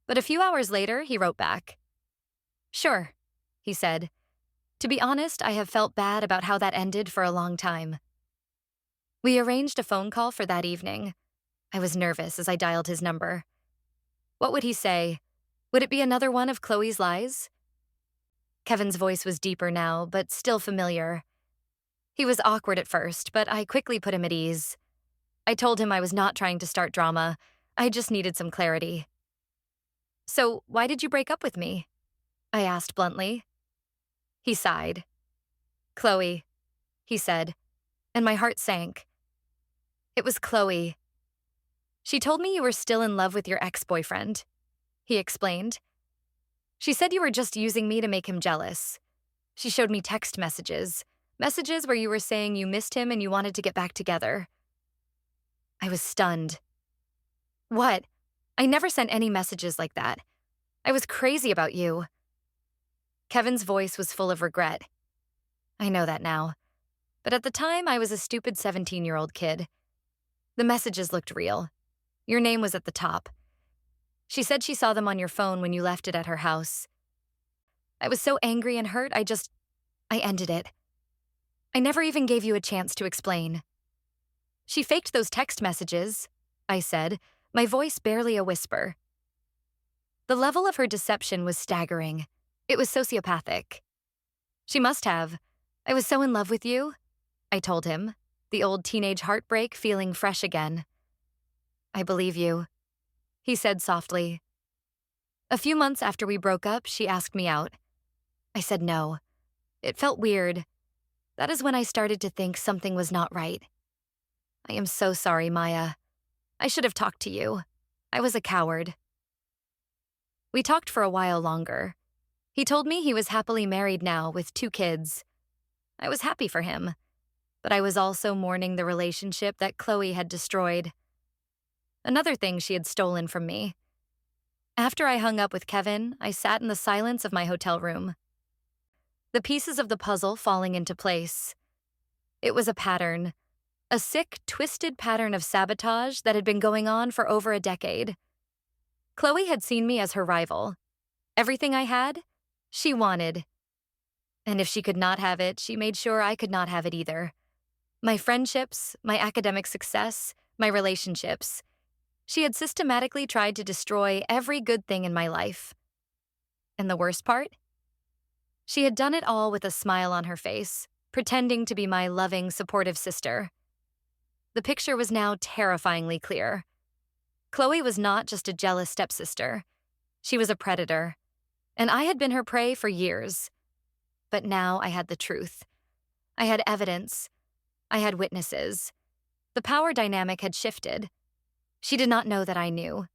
But a few hours later, he wrote back. "Sure," he said. "To be honest, I have felt bad about how that ended for a long time." We arranged a phone call for that evening. I was nervous as I dialed his number. What would he say? Would it be another one of Chloe's lies? Kevin's voice was deeper now, but still familiar. He was awkward at first, but I quickly put him at ease. I told him I was not trying to start drama. I just needed some clarity. "So, why did you break up with me?" I asked bluntly. He sighed. "Chloe," he said, and my heart sank. "It was Chloe. She told me you were still in love with your ex-boyfriend," he explained. "She said you were just using me to make him jealous. She showed me text messages where you were saying you missed him and you wanted to get back together." I was stunned. "What? I never sent any messages like that. I was crazy about you." Kevin's voice was full of regret. "I know that now. But at the time, I was a stupid 17-year-old kid. The messages looked real. Your name was at the top. She said she saw them on your phone when you left it at her house. I was so angry and hurt, I ended it. I never even gave you a chance to explain." "She faked those text messages," I said, my voice barely a whisper. The level of her deception was staggering. It was sociopathic. "She must have. I was so in love with you," I told him, the old teenage heartbreak feeling fresh again. "I believe you," he said softly. A few months after we broke up, she asked me out. I said no. It felt weird. That is when I started to think something was not right. "I am so sorry, Maya. I should have talked to you. I was a coward." We talked for a while longer. He told me he was happily married now with 2 kids. I was happy for him, but I was also mourning the relationship that Chloe had destroyed. Another thing she had stolen from me. After I hung up with Kevin, I sat in the silence of my hotel room. The pieces of the puzzle falling into place. It was a pattern. A sick, twisted pattern of sabotage that had been going on for over a decade. Chloe had seen me as her rival. Everything I had, she wanted. And if she could not have it, she made sure I could not have it either. My friendships, my academic success, my relationships. She had systematically tried to destroy every good thing in my life. And the worst part? She had done it all with a smile on her face, pretending to be my loving, supportive sister. The picture was now terrifyingly clear. Chloe was not just a jealous stepsister. She was a predator, and I had been her prey for years. But now I had the truth. I had evidence. I had witnesses. The power dynamic had shifted. She did not know that I knew.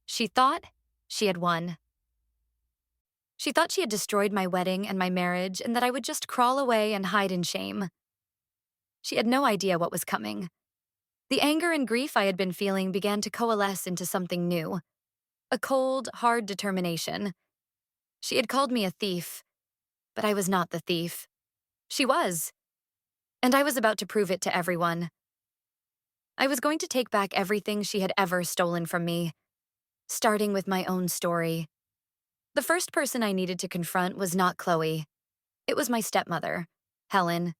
She thought she had won. She thought she had destroyed my wedding and my marriage and that I would just crawl away and hide in shame. She had no idea what was coming. The anger and grief I had been feeling began to coalesce into something new. A cold, hard determination. She had called me a thief, but I was not the thief. She was. And I was about to prove it to everyone. I was going to take back everything she had ever stolen from me, starting with my own story. The first person I needed to confront was not Chloe. It was my stepmother, Helen.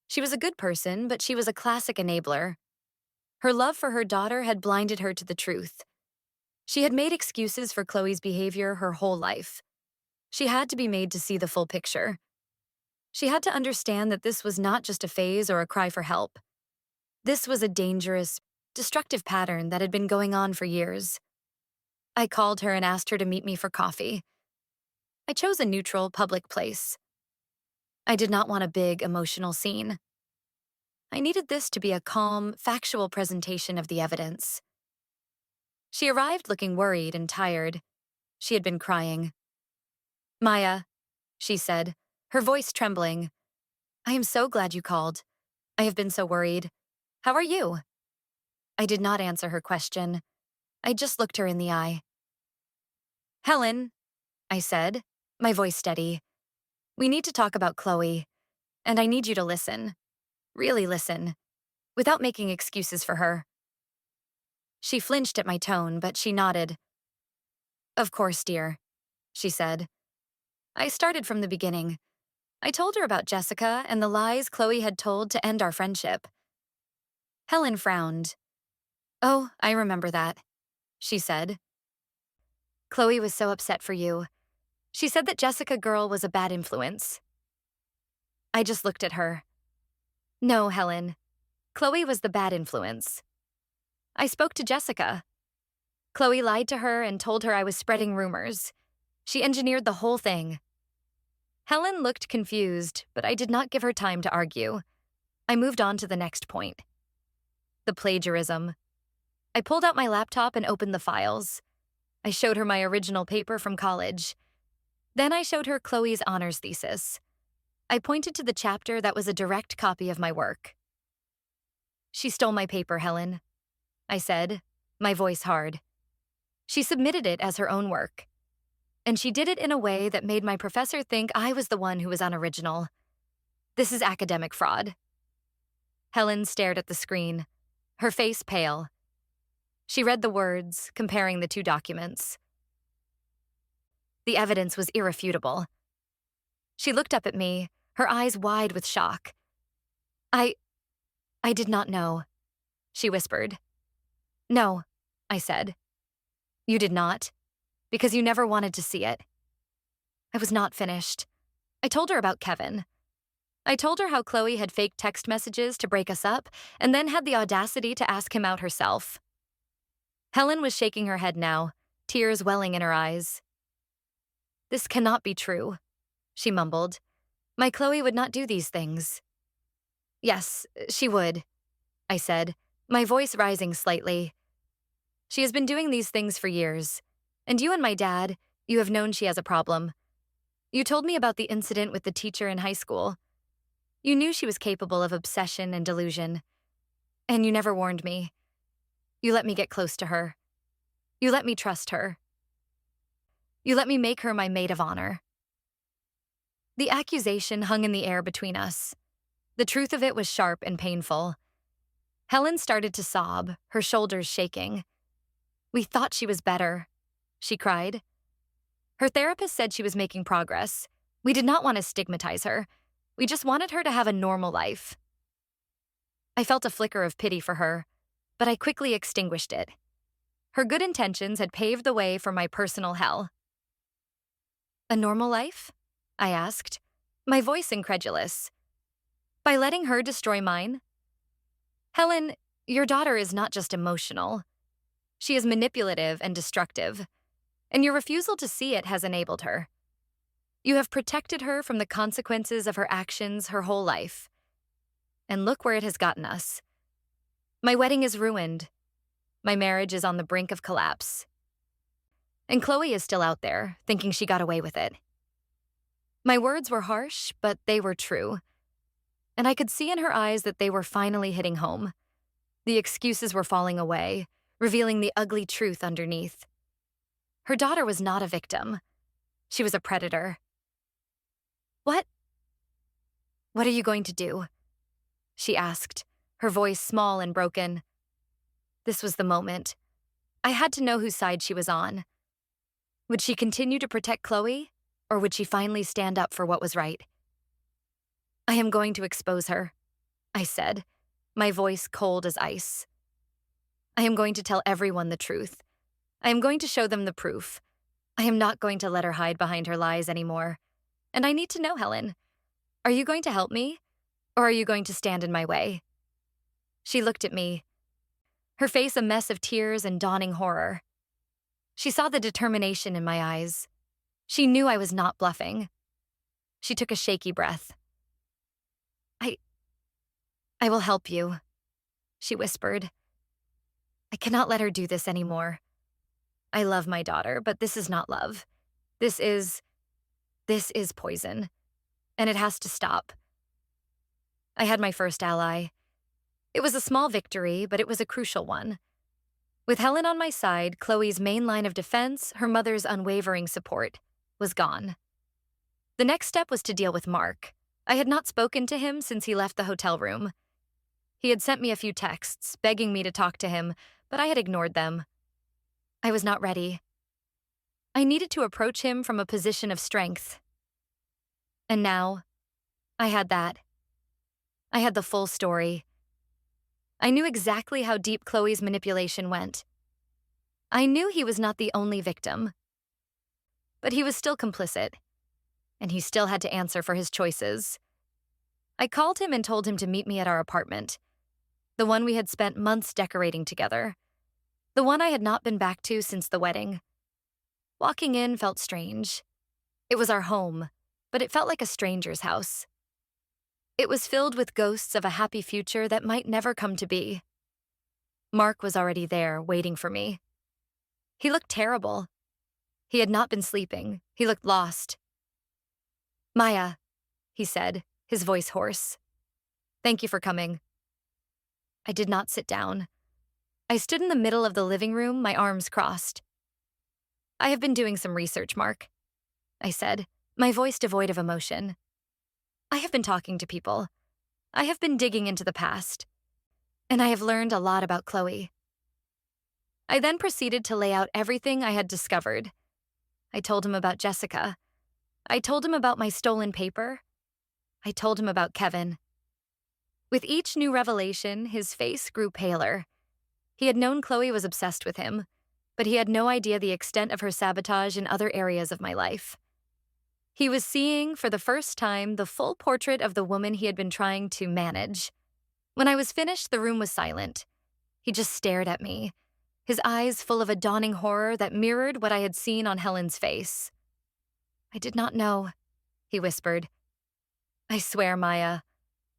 She was a good person, but she was a classic enabler. Her love for her daughter had blinded her to the truth. She had made excuses for Chloe's behavior her whole life. She had to be made to see the full picture. She had to understand that this was not just a phase or a cry for help. This was a dangerous, destructive pattern that had been going on for years. I called her and asked her to meet me for coffee. I chose a neutral, public place. I did not want a big, emotional scene. I needed this to be a calm, factual presentation of the evidence. She arrived looking worried and tired. She had been crying. Maya, she said, her voice trembling. I am so glad you called. I have been so worried. How are you? I did not answer her question. I just looked her in the eye. Helen, I said, my voice steady. We need to talk about Chloe, and I need you to listen. Really listen, without making excuses for her. She flinched at my tone, but she nodded. Of course, dear, she said. I started from the beginning. I told her about Jessica and the lies Chloe had told to end our friendship. Helen frowned. Oh, I remember that, she said. Chloe was so upset for you. She said that Jessica girl was a bad influence. I just looked at her. No, Helen. Chloe was the bad influence. I spoke to Jessica. Chloe lied to her and told her I was spreading rumors. She engineered the whole thing. Helen looked confused, but I did not give her time to argue. I moved on to the next point. The plagiarism. I pulled out my laptop and opened the files. I showed her my original paper from college. Then I showed her Chloe's honors thesis. I pointed to the chapter that was a direct copy of my work. She stole my paper, Helen, I said, my voice hard. She submitted it as her own work. And she did it in a way that made my professor think I was the one who was unoriginal. This is academic fraud. Helen stared at the screen, her face pale. She read the words, comparing the two documents. The evidence was irrefutable. She looked up at me, her eyes wide with shock. I did not know, she whispered. No, I said. You did not, because you never wanted to see it. I was not finished. I told her about Kevin. I told her how Chloe had faked text messages to break us up and then had the audacity to ask him out herself. Helen was shaking her head now, tears welling in her eyes. This cannot be true, she mumbled. My Chloe would not do these things. Yes, she would, I said, my voice rising slightly. She has been doing these things for years, and you and my dad, you have known she has a problem. You told me about the incident with the teacher in high school. You knew she was capable of obsession and delusion, and you never warned me. You let me get close to her. You let me trust her. You let me make her my maid of honor. The accusation hung in the air between us. The truth of it was sharp and painful. Helen started to sob, her shoulders shaking. We thought she was better, she cried. Her therapist said she was making progress. We did not want to stigmatize her. We just wanted her to have a normal life. I felt a flicker of pity for her, but I quickly extinguished it. Her good intentions had paved the way for my personal hell. A normal life? I asked, my voice incredulous. By letting her destroy mine? Helen, your daughter is not just emotional. She is manipulative and destructive, and your refusal to see it has enabled her. You have protected her from the consequences of her actions her whole life. And look where it has gotten us. My wedding is ruined. My marriage is on the brink of collapse. And Chloe is still out there, thinking she got away with it. My words were harsh, but they were true. And I could see in her eyes that they were finally hitting home. The excuses were falling away, revealing the ugly truth underneath. Her daughter was not a victim. She was a predator. What are you going to do? She asked, her voice small and broken. This was the moment. I had to know whose side she was on. Would she continue to protect Chloe, or would she finally stand up for what was right? I am going to expose her, I said, my voice cold as ice. I am going to tell everyone the truth. I am going to show them the proof. I am not going to let her hide behind her lies anymore. And I need to know, Helen, are you going to help me, or are you going to stand in my way? She looked at me, her face a mess of tears and dawning horror. She saw the determination in my eyes. She knew I was not bluffing. She took a shaky breath. I I will help you, she whispered. I cannot let her do this anymore. I love my daughter, but this is not love. This is poison, and it has to stop. I had my first ally. It was a small victory, but it was a crucial one. With Helen on my side, Chloe's main line of defense, her mother's unwavering support, was gone. The next step was to deal with Mark. I had not spoken to him since he left the hotel room. He had sent me a few texts, begging me to talk to him, but I had ignored them. I was not ready. I needed to approach him from a position of strength. And now, I had that. I had the full story. I knew exactly how deep Chloe's manipulation went. I knew he was not the only victim. But he was still complicit, and he still had to answer for his choices. I called him and told him to meet me at our apartment, the one we had spent months decorating together, the one I had not been back to since the wedding. Walking in felt strange. It was our home, but it felt like a stranger's house. It was filled with ghosts of a happy future that might never come to be. Mark was already there, waiting for me. He looked terrible. He had not been sleeping. He looked lost. Maya, he said, his voice hoarse. Thank you for coming. I did not sit down. I stood in the middle of the living room, my arms crossed. I have been doing some research, Mark, I said, my voice devoid of emotion. I have been talking to people. I have been digging into the past. And I have learned a lot about Chloe. I then proceeded to lay out everything I had discovered. I told him about Jessica. I told him about my stolen paper. I told him about Kevin. With each new revelation, his face grew paler. He had known Chloe was obsessed with him, but he had no idea the extent of her sabotage in other areas of my life. He was seeing, for the first time, the full portrait of the woman he had been trying to manage. When I was finished, the room was silent. He just stared at me, his eyes full of a dawning horror that mirrored what I had seen on Helen's face. I did not know, he whispered. I swear, Maya,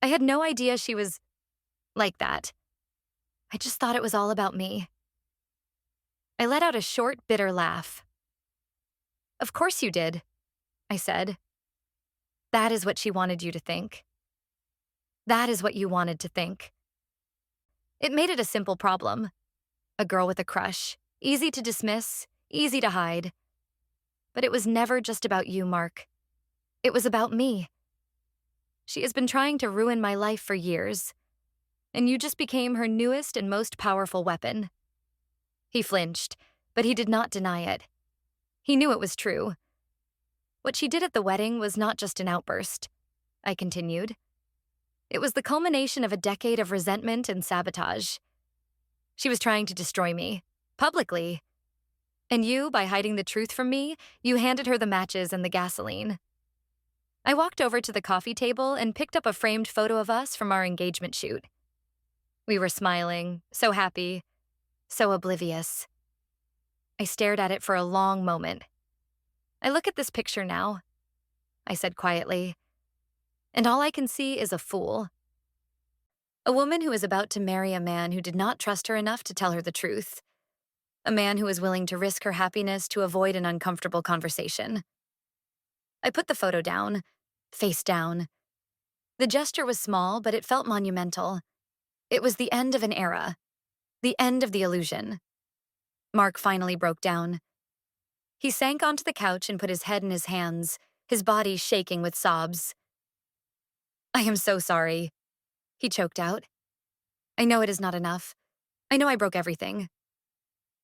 I had no idea she was like that. I just thought it was all about me. I let out a short, bitter laugh. Of course you did, I said. That is what she wanted you to think. That is what you wanted to think. It made it a simple problem. A girl with a crush, easy to dismiss, easy to hide. But it was never just about you, Mark. It was about me. She has been trying to ruin my life for years, and you just became her newest and most powerful weapon. He flinched, but he did not deny it. He knew it was true. What she did at the wedding was not just an outburst, I continued. It was the culmination of a decade of resentment and sabotage. She was trying to destroy me, publicly. And you, by hiding the truth from me, you handed her the matches and the gasoline. I walked over to the coffee table and picked up a framed photo of us from our engagement shoot. We were smiling, so happy, so oblivious. I stared at it for a long moment. I look at this picture now, I said quietly, and all I can see is a fool. A woman who is about to marry a man who did not trust her enough to tell her the truth. A man who is willing to risk her happiness to avoid an uncomfortable conversation. I put the photo down, face down. The gesture was small, but it felt monumental. It was the end of an era, the end of the illusion. Mark finally broke down. He sank onto the couch and put his head in his hands, his body shaking with sobs. I am so sorry, he choked out. I know it is not enough. I know I broke everything.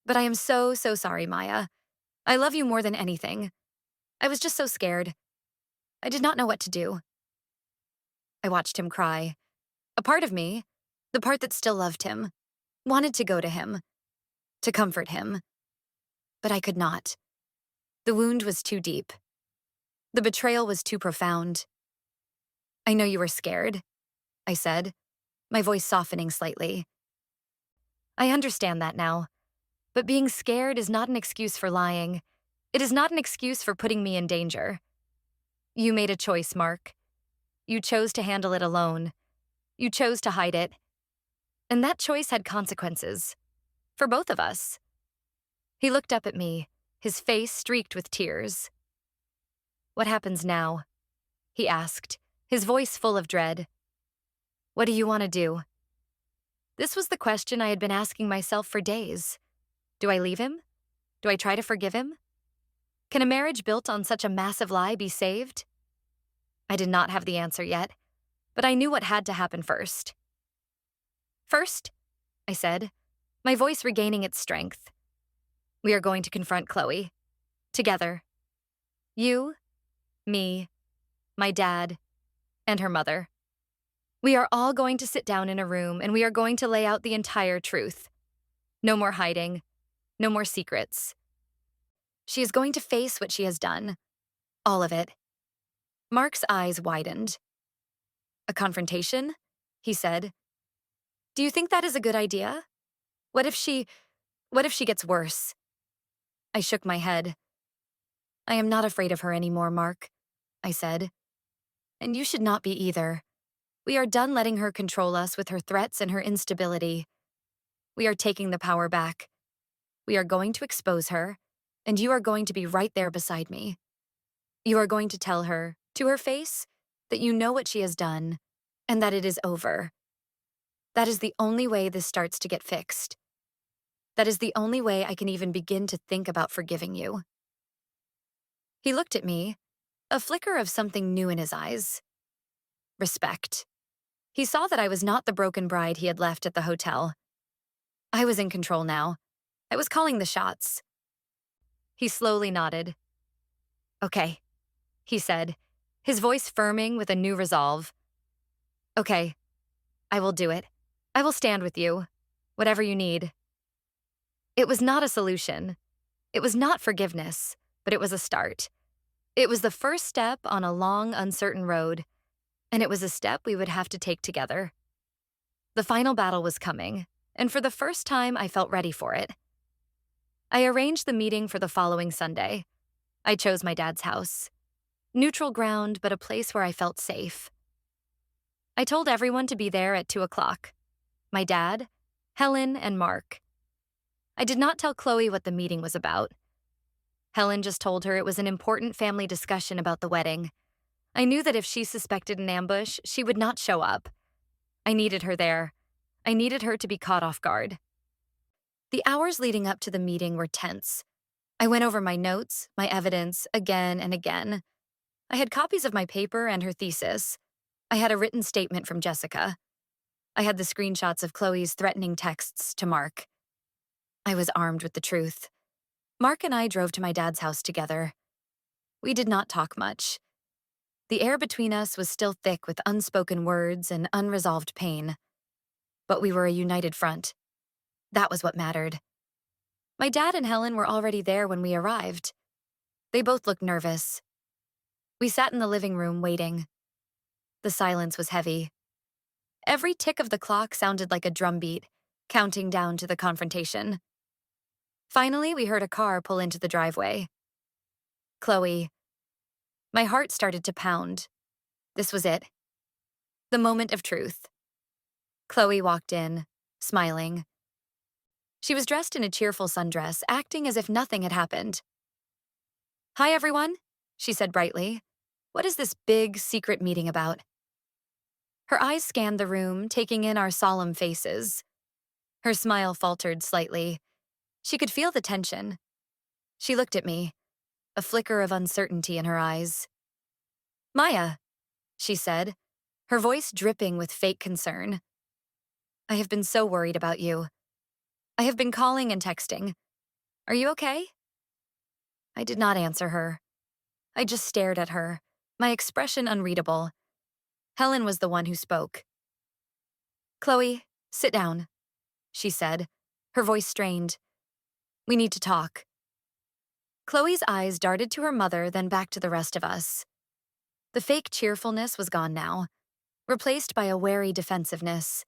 But I am so sorry, Maya. I love you more than anything. I was just so scared. I did not know what to do. I watched him cry. A part of me, the part that still loved him, wanted to go to him, to comfort him. But I could not. The wound was too deep. The betrayal was too profound. I know you were scared, I said, my voice softening slightly. I understand that now, but being scared is not an excuse for lying. It is not an excuse for putting me in danger. You made a choice, Mark. You chose to handle it alone. You chose to hide it. And that choice had consequences. For both of us. He looked up at me, his face streaked with tears. What happens now? He asked, his voice full of dread. What do you want to do? This was the question I had been asking myself for days. Do I leave him? Do I try to forgive him? Can a marriage built on such a massive lie be saved? I did not have the answer yet, but I knew what had to happen first. First, I said, my voice regaining its strength. We are going to confront Chloe. Together. You, me, my dad, and her mother. We are all going to sit down in a room and we are going to lay out the entire truth. No more hiding. No more secrets. She is going to face what she has done. All of it. Mark's eyes widened. A confrontation? He said. Do you think that is a good idea? What if she gets worse? I shook my head. I am not afraid of her anymore, Mark, I said. And you should not be either. We are done letting her control us with her threats and her instability. We are taking the power back. We are going to expose her, and you are going to be right there beside me. You are going to tell her, to her face, that you know what she has done, and that it is over. That is the only way this starts to get fixed. That is the only way I can even begin to think about forgiving you. He looked at me, a flicker of something new in his eyes. Respect. He saw that I was not the broken bride he had left at the hotel. I was in control now. I was calling the shots. He slowly nodded. Okay, he said, his voice firming with a new resolve. Okay, I will do it. I will stand with you, whatever you need. It was not a solution. It was not forgiveness, but it was a start. It was the first step on a long, uncertain road, and it was a step we would have to take together. The final battle was coming, and for the first time, I felt ready for it. I arranged the meeting for the following Sunday. I chose my dad's house. Neutral ground, but a place where I felt safe. I told everyone to be there at 2 o'clock. My dad, Helen, and Mark. I did not tell Chloe what the meeting was about. Helen just told her it was an important family discussion about the wedding. I knew that if she suspected an ambush, she would not show up. I needed her there. I needed her to be caught off guard. The hours leading up to the meeting were tense. I went over my notes, my evidence, again and again. I had copies of my paper and her thesis. I had a written statement from Jessica. I had the screenshots of Chloe's threatening texts to Mark. I was armed with the truth. Mark and I drove to my dad's house together. We did not talk much. The air between us was still thick with unspoken words and unresolved pain. But we were a united front. That was what mattered. My dad and Helen were already there when we arrived. They both looked nervous. We sat in the living room waiting. The silence was heavy. Every tick of the clock sounded like a drumbeat, counting down to the confrontation. Finally, we heard a car pull into the driveway. Chloe. My heart started to pound. This was it. The moment of truth. Chloe walked in, smiling. She was dressed in a cheerful sundress, acting as if nothing had happened. Hi, everyone, she said brightly. What is this big, secret meeting about? Her eyes scanned the room, taking in our solemn faces. Her smile faltered slightly. She could feel the tension. She looked at me, a flicker of uncertainty in her eyes. Maya, she said, her voice dripping with fake concern. I have been so worried about you. I have been calling and texting. Are you okay? I did not answer her. I just stared at her, my expression unreadable. Helen was the one who spoke. Chloe, sit down, she said, her voice strained. We need to talk. Chloe's eyes darted to her mother, then back to the rest of us. The fake cheerfulness was gone now, replaced by a wary defensiveness.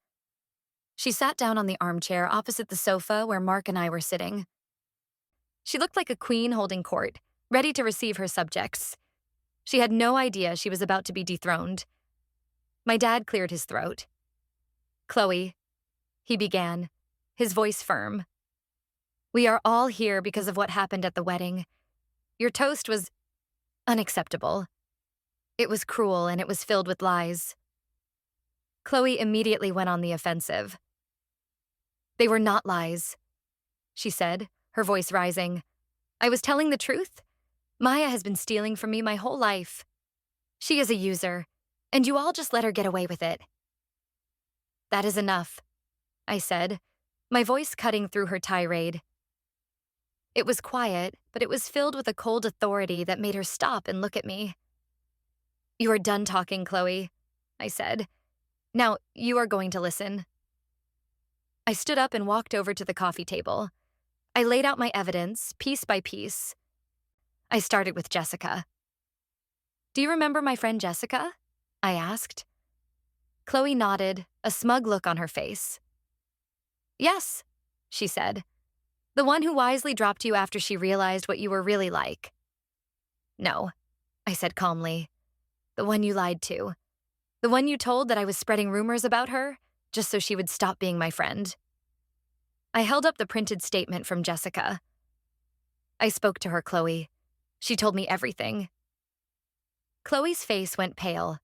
She sat down on the armchair opposite the sofa where Mark and I were sitting. She looked like a queen holding court, ready to receive her subjects. She had no idea she was about to be dethroned. My dad cleared his throat. "Chloe," he began, his voice firm. "We are all here because of what happened at the wedding. Your toast was unacceptable. It was cruel and it was filled with lies." Chloe immediately went on the offensive. "They were not lies," she said, her voice rising. "I was telling the truth. Maya has been stealing from me my whole life. She is a user, and you all just let her get away with it." "That is enough," I said, my voice cutting through her tirade. It was quiet, but it was filled with a cold authority that made her stop and look at me. "You are done talking, Chloe," I said. "Now, you are going to listen." I stood up and walked over to the coffee table. I laid out my evidence, piece by piece. I started with Jessica. "Do you remember my friend Jessica?" I asked. Chloe nodded, a smug look on her face. "Yes," she said. "The one who wisely dropped you after she realized what you were really like." "No," I said calmly. "The one you lied to. The one you told that I was spreading rumors about her, just so she would stop being my friend." I held up the printed statement from Jessica. "I spoke to her, Chloe. She told me everything." Chloe's face went pale.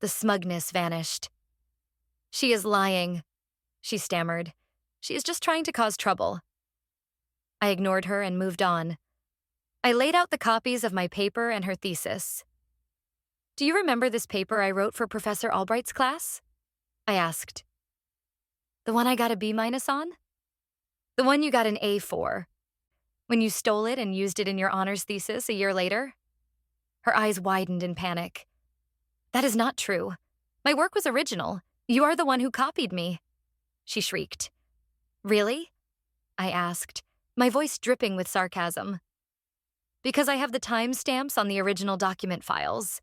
The smugness vanished. "She is lying," she stammered. "She is just trying to cause trouble." I ignored her and moved on. I laid out the copies of my paper and her thesis. "Do you remember this paper I wrote for Professor Albright's class?" I asked. "The one I got a B- on?" "The one you got an A for, when you stole it and used it in your honors thesis a year later?" Her eyes widened in panic. "That is not true. My work was original. You are the one who copied me," she shrieked. "Really?" I asked, my voice dripping with sarcasm. "Because I have the timestamps on the original document files.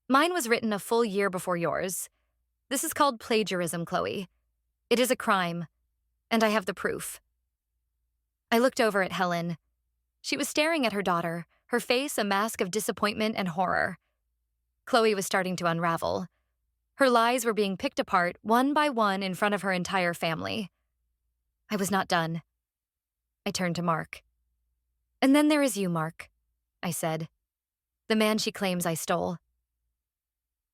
Mine was written a full year before yours. This is called plagiarism, Chloe. It is a crime, and I have the proof." I looked over at Helen. She was staring at her daughter, her face a mask of disappointment and horror. Chloe was starting to unravel. Her lies were being picked apart one by one in front of her entire family. I was not done. I turned to Mark. "And then there is you, Mark," I said. "The man she claims I stole."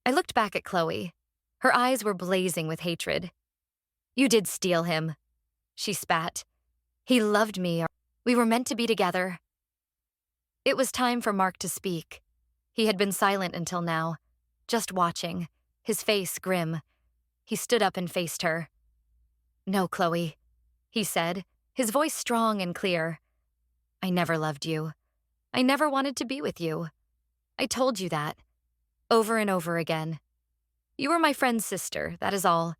I looked back at Chloe. Her eyes were blazing with hatred. "You did steal him," she spat. "He loved me. We were meant to be together." It was time for Mark to speak. He had been silent until now, just watching, his face grim. He stood up and faced her. "No, Chloe," he said, his voice strong and clear. "I never loved you. I never wanted to be with you. I told you that, over and over again. You were my friend's sister, that is all.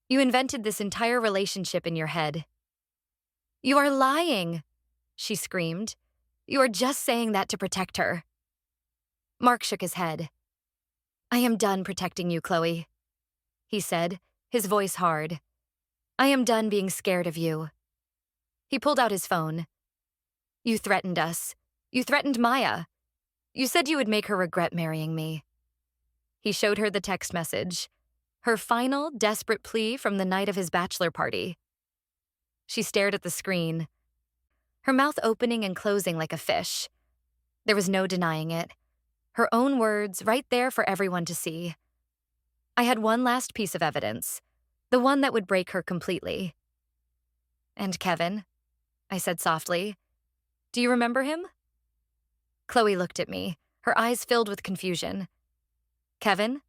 You invented this entire relationship in your head." "You are lying," she screamed. "You are just saying that to protect her." Mark shook his head. "I am done protecting you, Chloe," he said, his voice hard. "I am done being scared of you." He pulled out his phone. "You threatened us. You threatened Maya. You said you would make her regret marrying me." He showed her the text message, her final, desperate plea from the night of his bachelor party. She stared at the screen, her mouth opening and closing like a fish. There was no denying it. Her own words right there for everyone to see. I had one last piece of evidence, the one that would break her completely. "And Kevin," I said softly. "Do you remember him?" Chloe looked at me, her eyes filled with confusion. "Kevin?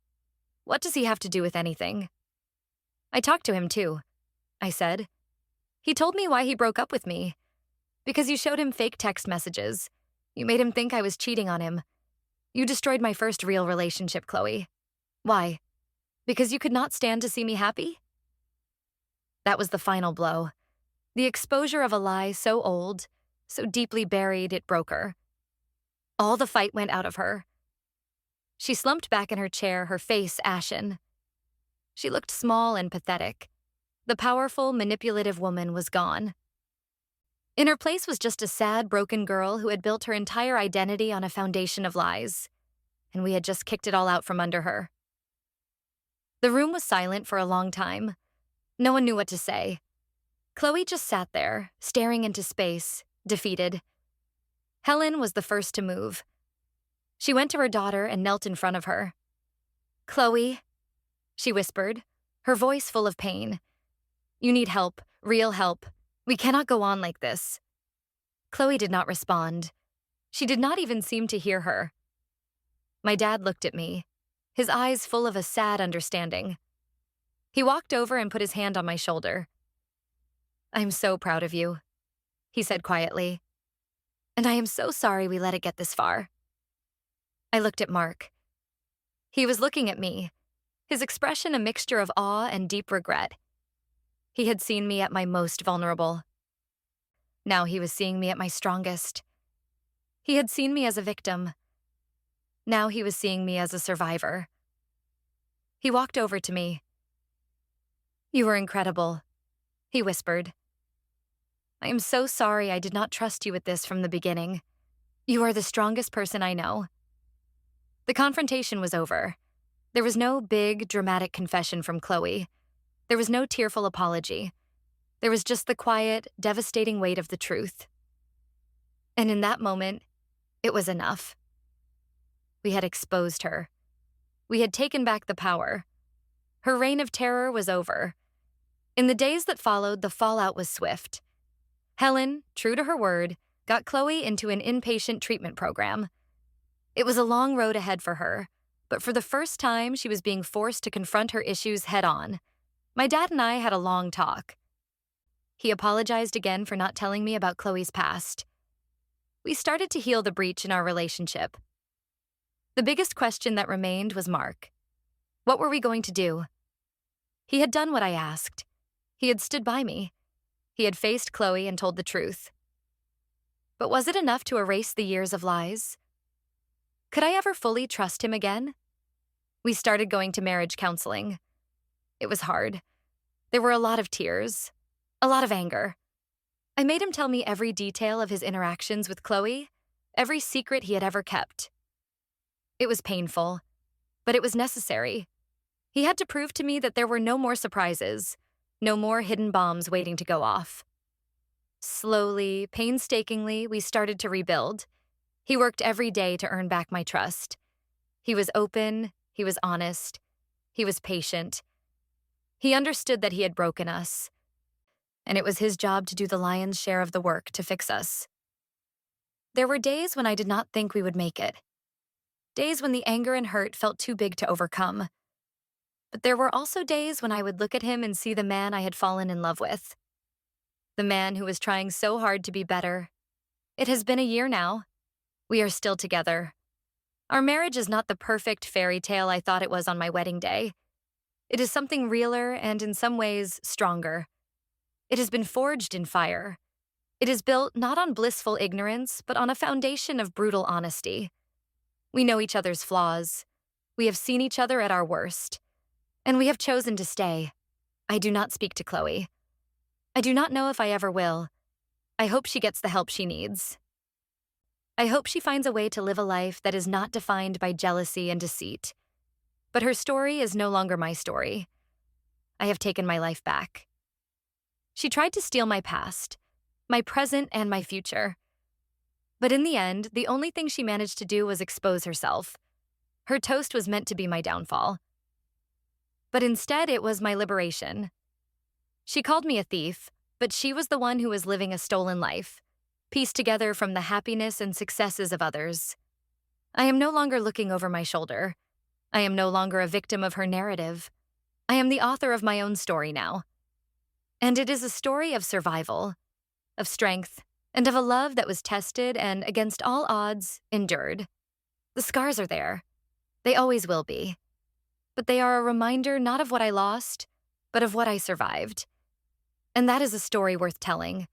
What does he have to do with anything?" "I talked to him too," I said. "He told me why he broke up with me. Because you showed him fake text messages. You made him think I was cheating on him. You destroyed my first real relationship, Chloe. Why? Because you could not stand to see me happy?" That was the final blow. The exposure of a lie so old, so deeply buried it broke her. All the fight went out of her. She slumped back in her chair, her face ashen. She looked small and pathetic. The powerful, manipulative woman was gone. In her place was just a sad, broken girl who had built her entire identity on a foundation of lies, and we had just kicked it all out from under her. The room was silent for a long time. No one knew what to say. Chloe just sat there, staring into space, defeated. Helen was the first to move. She went to her daughter and knelt in front of her. "Chloe," she whispered, her voice full of pain. "You need help, real help. We cannot go on like this." Chloe did not respond. She did not even seem to hear her. My dad looked at me, his eyes full of a sad understanding. He walked over and put his hand on my shoulder. "I'm so proud of you," he said quietly. "And I am so sorry we let it get this far." I looked at Mark. He was looking at me, his expression a mixture of awe and deep regret. He had seen me at my most vulnerable. Now he was seeing me at my strongest. He had seen me as a victim. Now he was seeing me as a survivor. He walked over to me. "You were incredible," he whispered. "I am so sorry I did not trust you with this from the beginning. You are the strongest person I know." The confrontation was over. There was no big, dramatic confession from Chloe. There was no tearful apology. There was just the quiet, devastating weight of the truth. And in that moment, it was enough. We had exposed her. We had taken back the power. Her reign of terror was over. In the days that followed, the fallout was swift. Helen, true to her word, got Chloe into an inpatient treatment program. It was a long road ahead for her, but for the first time, she was being forced to confront her issues head-on. My dad and I had a long talk. He apologized again for not telling me about Chloe's past. We started to heal the breach in our relationship. The biggest question that remained was Mark. What were we going to do? He had done what I asked. He had stood by me. He had faced Chloe and told the truth. But was it enough to erase the years of lies? Could I ever fully trust him again? We started going to marriage counseling. It was hard. There were a lot of tears, a lot of anger. I made him tell me every detail of his interactions with Chloe, every secret he had ever kept. It was painful, but it was necessary. He had to prove to me that there were no more surprises, no more hidden bombs waiting to go off. Slowly, painstakingly, we started to rebuild. He worked every day to earn back my trust. He was open, he was honest, he was patient. He understood that he had broken us, and it was his job to do the lion's share of the work to fix us. There were days when I did not think we would make it. Days when the anger and hurt felt too big to overcome. But there were also days when I would look at him and see the man I had fallen in love with. The man who was trying so hard to be better. It has been a year now. We are still together. Our marriage is not the perfect fairy tale I thought it was on my wedding day. It is something realer and in some ways stronger. It has been forged in fire. It is built not on blissful ignorance, but on a foundation of brutal honesty. We know each other's flaws. We have seen each other at our worst. And we have chosen to stay. I do not speak to Chloe. I do not know if I ever will. I hope she gets the help she needs. I hope she finds a way to live a life that is not defined by jealousy and deceit. But her story is no longer my story. I have taken my life back. She tried to steal my past, my present and my future. But in the end, the only thing she managed to do was expose herself. Her toast was meant to be my downfall. But instead, it was my liberation. She called me a thief, but she was the one who was living a stolen life, pieced together from the happiness and successes of others. I am no longer looking over my shoulder. I am no longer a victim of her narrative. I am the author of my own story now. And it is a story of survival, of strength, and of a love that was tested and, against all odds, endured. The scars are there. They always will be. But they are a reminder not of what I lost, but of what I survived. And that is a story worth telling.